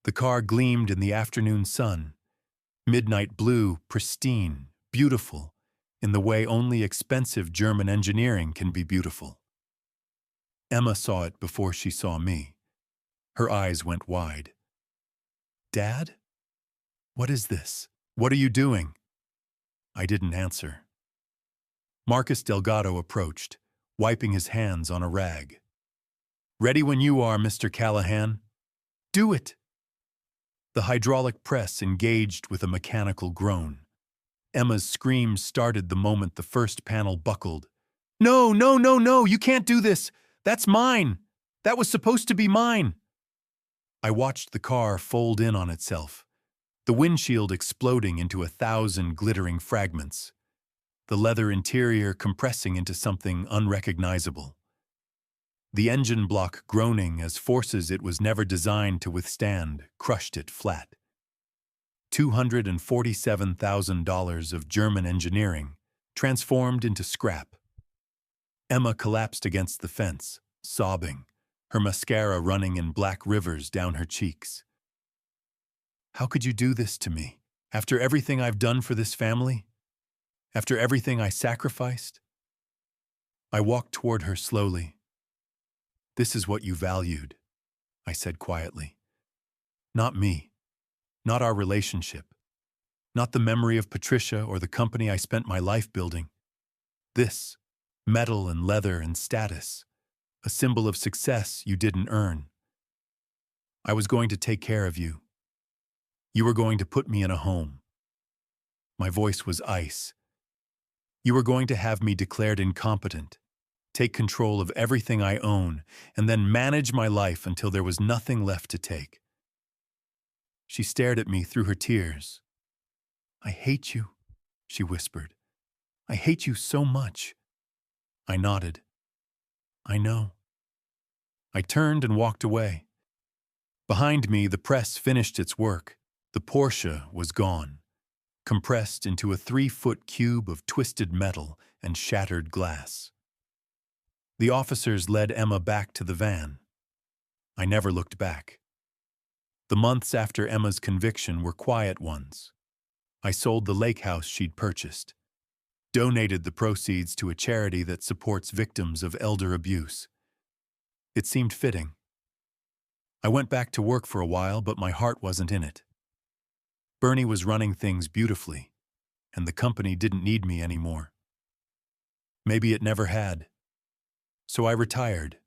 The car gleamed in the afternoon sun, midnight blue, pristine, beautiful, in the way only expensive German engineering can be beautiful. Emma saw it before she saw me. Her eyes went wide. Dad? What is this? What are you doing? I didn't answer. Marcus Delgado approached, wiping his hands on a rag. Ready when you are, Mr. Callahan. Do it! The hydraulic press engaged with a mechanical groan. Emma's screams started the moment the first panel buckled. No, no, no, no, you can't do this! That's mine! That was supposed to be mine! I watched the car fold in on itself, the windshield exploding into 1,000 glittering fragments, the leather interior compressing into something unrecognizable. The engine block groaning as forces it was never designed to withstand crushed it flat. $247,000 of German engineering transformed into scrap. Emma collapsed against the fence, sobbing, her mascara running in black rivers down her cheeks. How could you do this to me? After everything I've done for this family? After everything I sacrificed? I walked toward her slowly. This is what you valued, I said quietly. Not me. Not our relationship. Not the memory of Patricia or the company I spent my life building. This, metal and leather and status, a symbol of success you didn't earn. I was going to take care of you. You were going to put me in a home. My voice was ice. You were going to have me declared incompetent, take control of everything I own, and then manage my life until there was nothing left to take. She stared at me through her tears. I hate you, she whispered. I hate you so much. I nodded. I know. I turned and walked away. Behind me, the press finished its work. The Porsche was gone, compressed into a 3-foot cube of twisted metal and shattered glass. The officers led Emma back to the van. I never looked back. The months after Emma's conviction were quiet ones. I sold the lake house she'd purchased, donated the proceeds to a charity that supports victims of elder abuse. It seemed fitting. I went back to work for a while, but my heart wasn't in it. Bernie was running things beautifully, and the company didn't need me anymore. Maybe it never had. So I retired.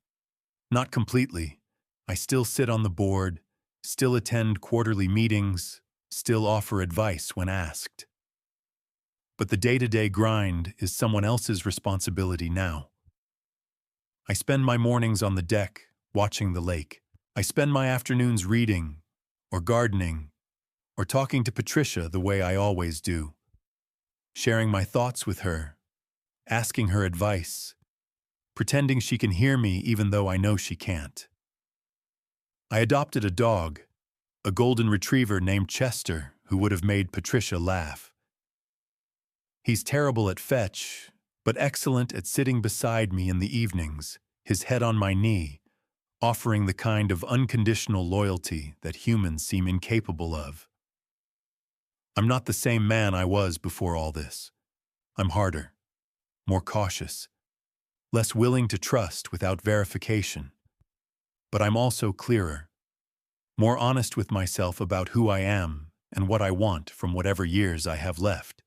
Not completely. I still sit on the board, still attend quarterly meetings, still offer advice when asked. But the day-to-day grind is someone else's responsibility now. I spend my mornings on the deck, watching the lake. I spend my afternoons reading, or gardening, or talking to Patricia the way I always do, sharing my thoughts with her, asking her advice, pretending she can hear me even though I know she can't. I adopted a dog, a golden retriever named Chester, who would have made Patricia laugh. He's terrible at fetch, but excellent at sitting beside me in the evenings, his head on my knee, offering the kind of unconditional loyalty that humans seem incapable of. I'm not the same man I was before all this. I'm harder, more cautious, less willing to trust without verification. But I'm also clearer, more honest with myself about who I am and what I want from whatever years I have left.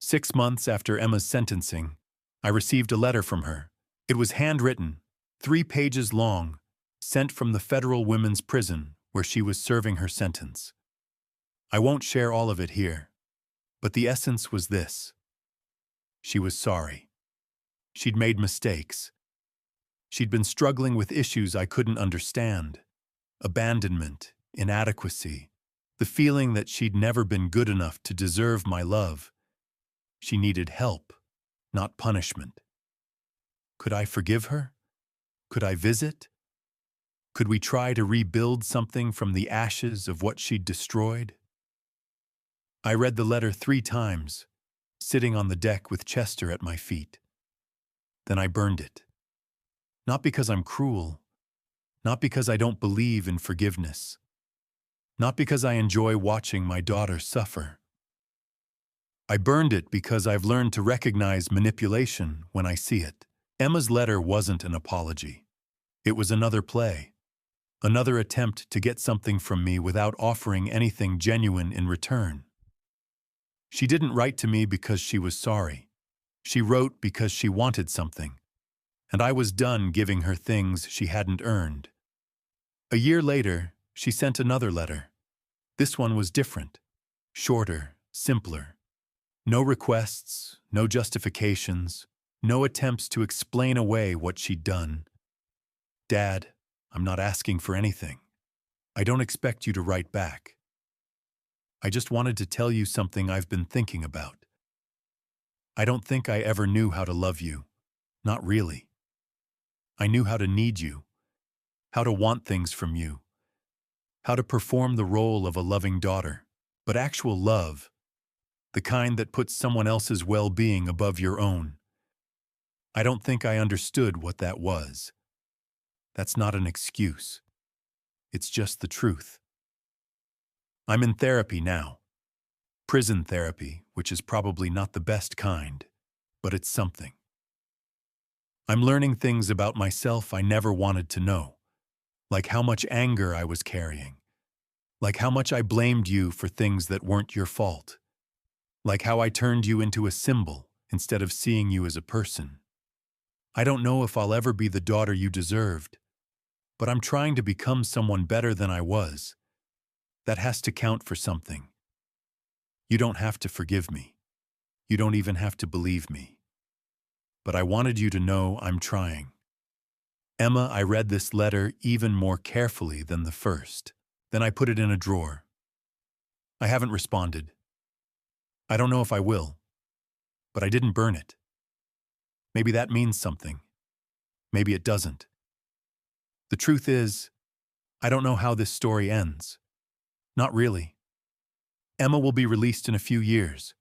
6 months after Emma's sentencing, I received a letter from her. It was handwritten, 3 pages long, sent from the federal women's prison where she was serving her sentence. I won't share all of it here, but the essence was this. She was sorry. She'd made mistakes. She'd been struggling with issues I couldn't understand. Abandonment, inadequacy, the feeling that she'd never been good enough to deserve my love. She needed help, not punishment. Could I forgive her? Could I visit? Could we try to rebuild something from the ashes of what she'd destroyed? I read the letter 3 times, sitting on the deck with Chester at my feet. Then I burned it. Not because I'm cruel, not because I don't believe in forgiveness, not because I enjoy watching my daughter suffer. I burned it because I've learned to recognize manipulation when I see it. Emma's letter wasn't an apology. It was another play. Another attempt to get something from me without offering anything genuine in return. She didn't write to me because she was sorry. She wrote because she wanted something, and I was done giving her things she hadn't earned. A year later, she sent another letter. This one was different, shorter, simpler. No requests, no justifications, no attempts to explain away what she'd done. Dad, I'm not asking for anything. I don't expect you to write back. I just wanted to tell you something I've been thinking about. I don't think I ever knew how to love you. Not really. I knew how to need you, how to want things from you, how to perform the role of a loving daughter. But actual love, the kind that puts someone else's well-being above your own, I don't think I understood what that was. That's not an excuse. It's just the truth. I'm in therapy now. Prison therapy, which is probably not the best kind, but it's something. I'm learning things about myself I never wanted to know, like how much anger I was carrying, like how much I blamed you for things that weren't your fault, like how I turned you into a symbol instead of seeing you as a person. I don't know if I'll ever be the daughter you deserved, but I'm trying to become someone better than I was. That has to count for something. You don't have to forgive me. You don't even have to believe me. But I wanted you to know I'm trying. Emma, I read this letter even more carefully than the first. Then I put it in a drawer. I haven't responded. I don't know if I will, but I didn't burn it. Maybe that means something. Maybe it doesn't. The truth is, I don't know how this story ends. Not really. Emma will be released in a few years.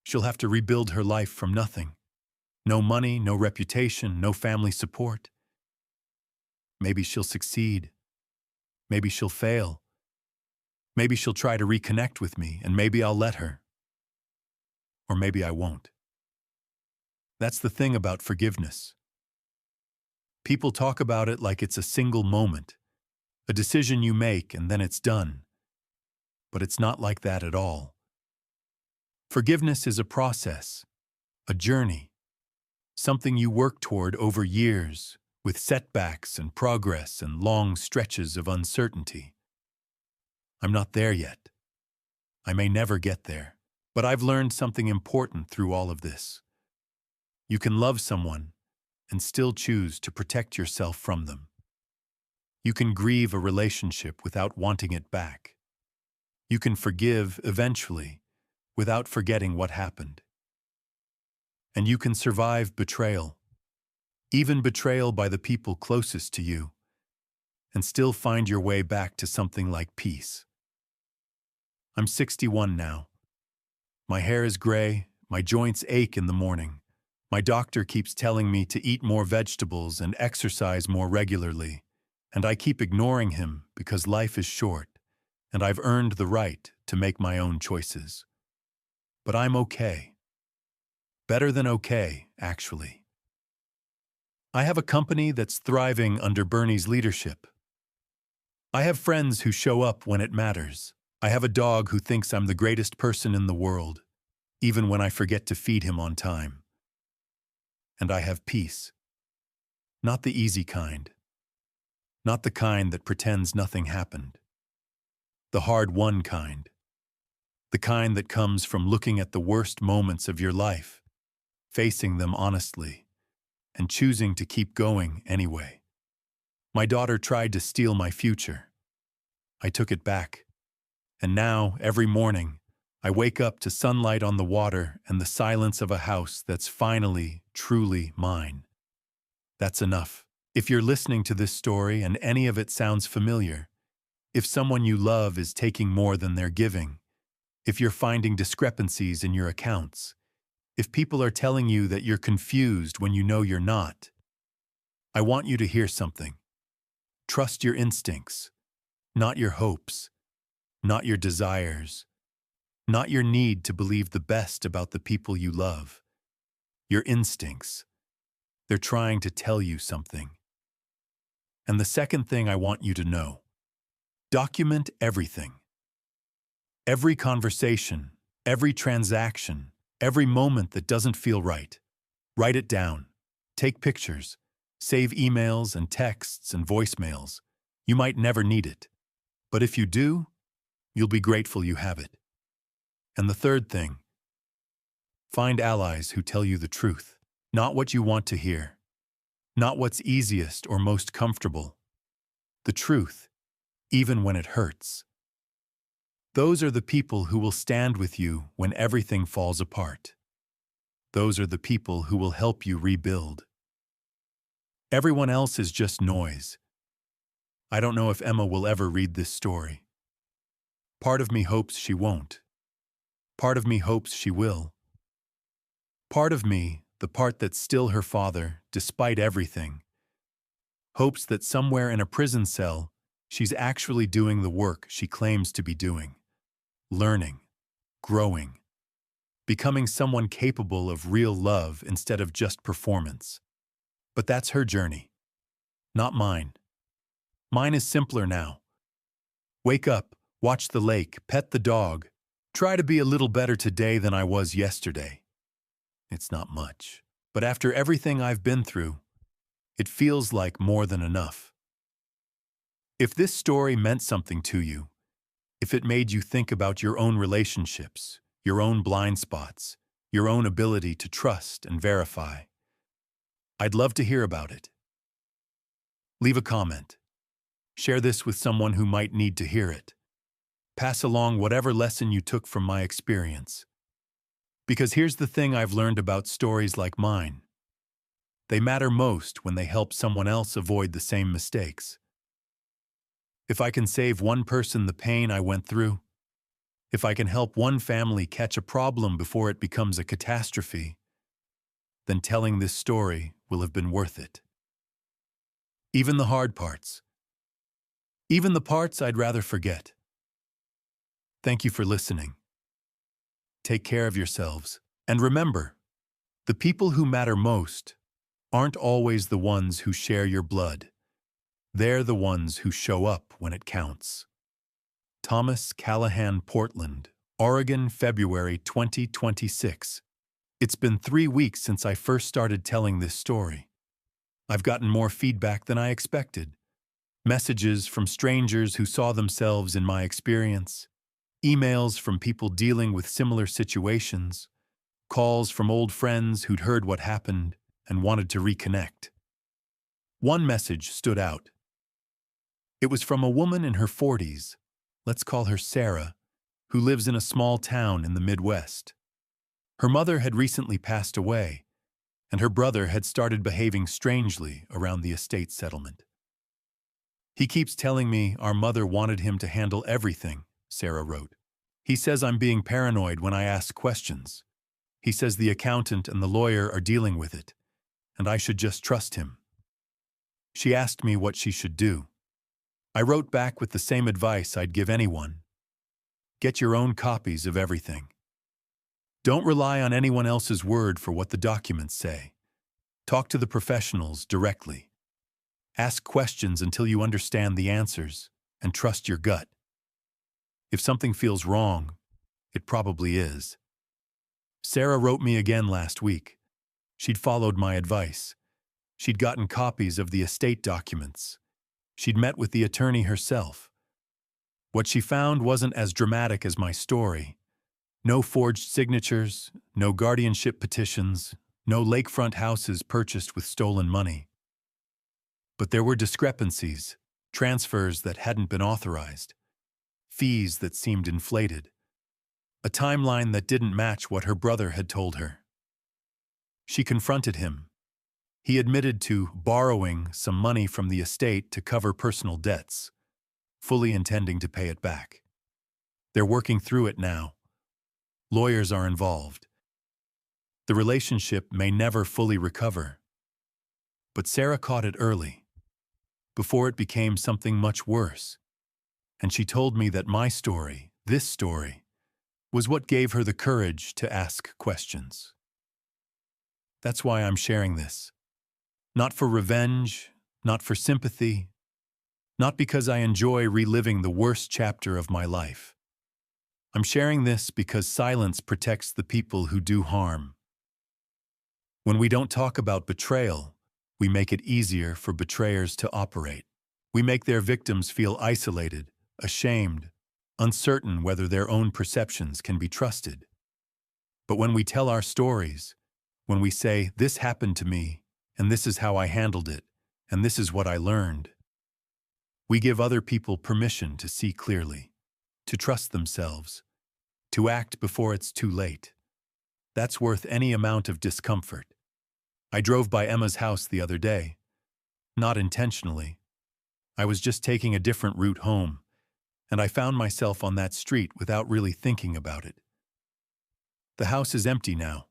She'll have to rebuild her life from nothing. No money, no reputation, no family support. Maybe she'll succeed. Maybe she'll fail. Maybe she'll try to reconnect with me, and maybe I'll let her. Or maybe I won't. That's the thing about forgiveness. People talk about it like it's a single moment, a decision you make and then it's done. But it's not like that at all. Forgiveness is a process, a journey, something you work toward over years, with setbacks and progress and long stretches of uncertainty. I'm not there yet. I may never get there, but I've learned something important through all of this. You can love someone and still choose to protect yourself from them. You can grieve a relationship without wanting it back. You can forgive eventually without forgetting what happened. And you can survive betrayal, even betrayal by the people closest to you, and still find your way back to something like peace. I'm 61 now. My hair is gray, my joints ache in the morning. My doctor keeps telling me to eat more vegetables and exercise more regularly, and I keep ignoring him because life is short, and I've earned the right to make my own choices. But I'm okay. Better than okay, actually. I have a company that's thriving under Bernie's leadership. I have friends who show up when it matters. I have a dog who thinks I'm the greatest person in the world, even when I forget to feed him on time. And I have peace. Not the easy kind. Not the kind that pretends nothing happened. The hard-won kind. The kind that comes from looking at the worst moments of your life, facing them honestly, and choosing to keep going anyway. My daughter tried to steal my future. I took it back. And now, every morning, I wake up to sunlight on the water and the silence of a house that's finally, truly mine. That's enough. If you're listening to this story and any of it sounds familiar, if someone you love is taking more than they're giving, if you're finding discrepancies in your accounts, if people are telling you that you're confused when you know you're not, I want you to hear something. Trust your instincts, not your hopes, not your desires, not your need to believe the best about the people you love. Your instincts. They're trying to tell you something. And the second thing I want you to know: document everything. Every conversation, every transaction, every moment that doesn't feel right. Write it down. Take pictures. Save emails and texts and voicemails. You might never need it, but if you do, you'll be grateful you have it. And the third thing: find allies who tell you the truth. Not what you want to hear. Not what's easiest or most comfortable. The truth, even when it hurts. Those are the people who will stand with you when everything falls apart. Those are the people who will help you rebuild. Everyone else is just noise. I don't know if Emma will ever read this story. Part of me hopes she won't. Part of me hopes she will. Part of me, the part that's still her father, despite everything, hopes that somewhere in a prison cell, she's actually doing the work she claims to be doing. Learning, growing, becoming someone capable of real love instead of just performance. But that's her journey, not mine. Mine is simpler now. Wake up, watch the lake, pet the dog, try to be a little better today than I was yesterday. It's not much, but after everything I've been through, it feels like more than enough. If this story meant something to you, if it made you think about your own relationships, your own blind spots, your own ability to trust and verify, I'd love to hear about it. Leave a comment. Share this with someone who might need to hear it. Pass along whatever lesson you took from my experience. Because here's the thing I've learned about stories like mine. They matter most when they help someone else avoid the same mistakes. If I can save one person the pain I went through, if I can help one family catch a problem before it becomes a catastrophe, then telling this story will have been worth it. Even the hard parts. Even the parts I'd rather forget. Thank you for listening. Take care of yourselves. And remember, the people who matter most aren't always the ones who share your blood. They're the ones who show up when it counts. Thomas Callahan, Portland, Oregon, February 2026. It's been 3 weeks since I first started telling this story. I've gotten more feedback than I expected. Messages from strangers who saw themselves in my experience, emails from people dealing with similar situations, calls from old friends who'd heard what happened and wanted to reconnect. One message stood out. It was from a woman in her 40s, let's call her Sarah, who lives in a small town in the Midwest. Her mother had recently passed away, and her brother had started behaving strangely around the estate settlement. He keeps telling me our mother wanted him to handle everything, Sarah wrote. He says I'm being paranoid when I ask questions. He says the accountant and the lawyer are dealing with it, and I should just trust him. She asked me what she should do. I wrote back with the same advice I'd give anyone. Get your own copies of everything. Don't rely on anyone else's word for what the documents say. Talk to the professionals directly. Ask questions until you understand the answers, and trust your gut. If something feels wrong, it probably is. Sarah wrote me again last week. She'd followed my advice. She'd gotten copies of the estate documents. She'd met with the attorney herself. What she found wasn't as dramatic as my story. No forged signatures, no guardianship petitions, no lakefront houses purchased with stolen money. But there were discrepancies, transfers that hadn't been authorized, fees that seemed inflated, a timeline that didn't match what her brother had told her. She confronted him. He admitted to borrowing some money from the estate to cover personal debts, fully intending to pay it back. They're working through it now. Lawyers are involved. The relationship may never fully recover. But Sarah caught it early, before it became something much worse. And she told me that my story, this story, was what gave her the courage to ask questions. That's why I'm sharing this. Not for revenge, not for sympathy, Not because I enjoy reliving the worst chapter of my life. I'm sharing this because silence protects the people who do harm. When we don't talk about betrayal, we make it easier for betrayers to operate. We make their victims feel isolated, ashamed, uncertain whether their own perceptions can be trusted. But when we tell our stories, when we say, "This happened to me, and this is how I handled it, and this is what I learned," we give other people permission to see clearly, to trust themselves, to act before it's too late. That's worth any amount of discomfort. I drove by Emma's house the other day. Not intentionally. I was just taking a different route home, and I found myself on that street without really thinking about it. The house is empty now.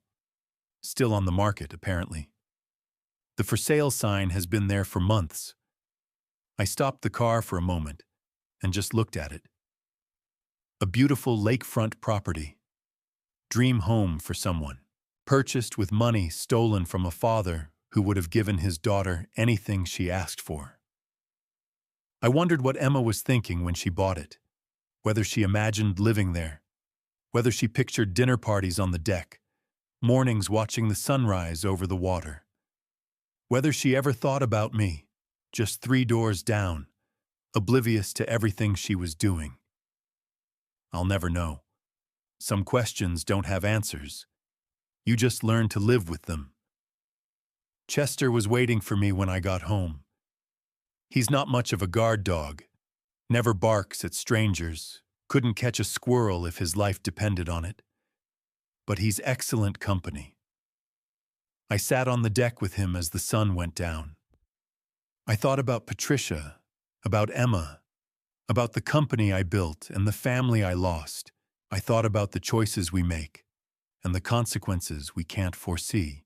Still on the market, apparently. The for sale sign has been there for months. I stopped the car for a moment and just looked at it. A beautiful lakefront property. Dream home for someone. Purchased with money stolen from a father who would have given his daughter anything she asked for. I wondered what Emma was thinking when she bought it, whether she imagined living there, whether she pictured dinner parties on the deck, mornings watching the sunrise over the water, whether she ever thought about me, just 3 doors down, oblivious to everything she was doing. I'll never know. Some questions don't have answers. You just learn to live with them. Chester was waiting for me when I got home. He's not much of a guard dog, never barks at strangers, couldn't catch a squirrel if his life depended on it. But he's excellent company. I sat on the deck with him as the sun went down. I thought about Patricia, about Emma, about the company I built and the family I lost. I thought about the choices we make and the consequences we can't foresee.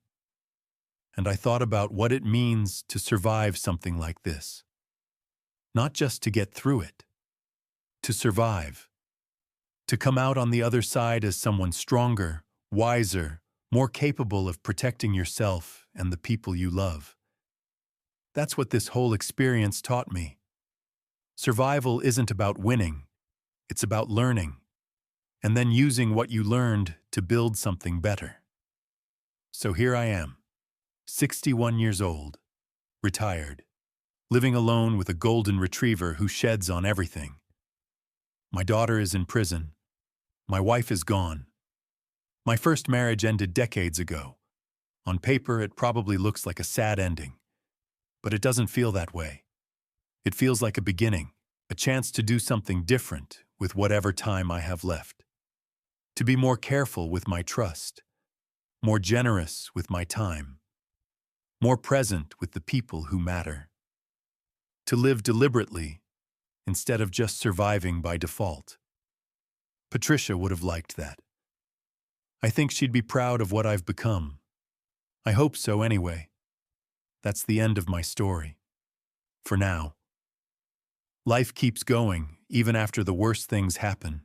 And I thought about what it means to survive something like this. Not just to get through it, to survive, to come out on the other side as someone stronger, wiser, more capable of protecting yourself and the people you love. That's what this whole experience taught me. Survival isn't about winning, it's about learning, and then using what you learned to build something better. So here I am, 61 years old, retired, living alone with a golden retriever who sheds on everything. My daughter is in prison. My wife is gone. My first marriage ended decades ago. On paper, it probably looks like a sad ending, but it doesn't feel that way. It feels like a beginning, a chance to do something different with whatever time I have left. To be more careful with my trust, more generous with my time, more present with the people who matter. To live deliberately instead of just surviving by default. Patricia would have liked that. I think she'd be proud of what I've become. I hope so anyway. That's the end of my story. For now. Life keeps going, even after the worst things happen.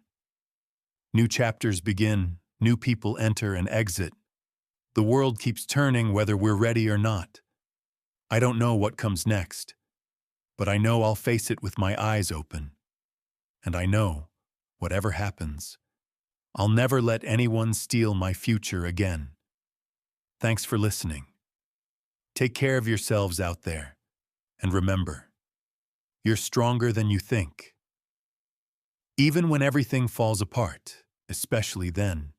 New chapters begin, new people enter and exit. The world keeps turning whether we're ready or not. I don't know what comes next, but I know I'll face it with my eyes open. And I know, whatever happens, I'll never let anyone steal my future again. Thanks for listening. Take care of yourselves out there, and remember, you're stronger than you think. Even when everything falls apart, especially then.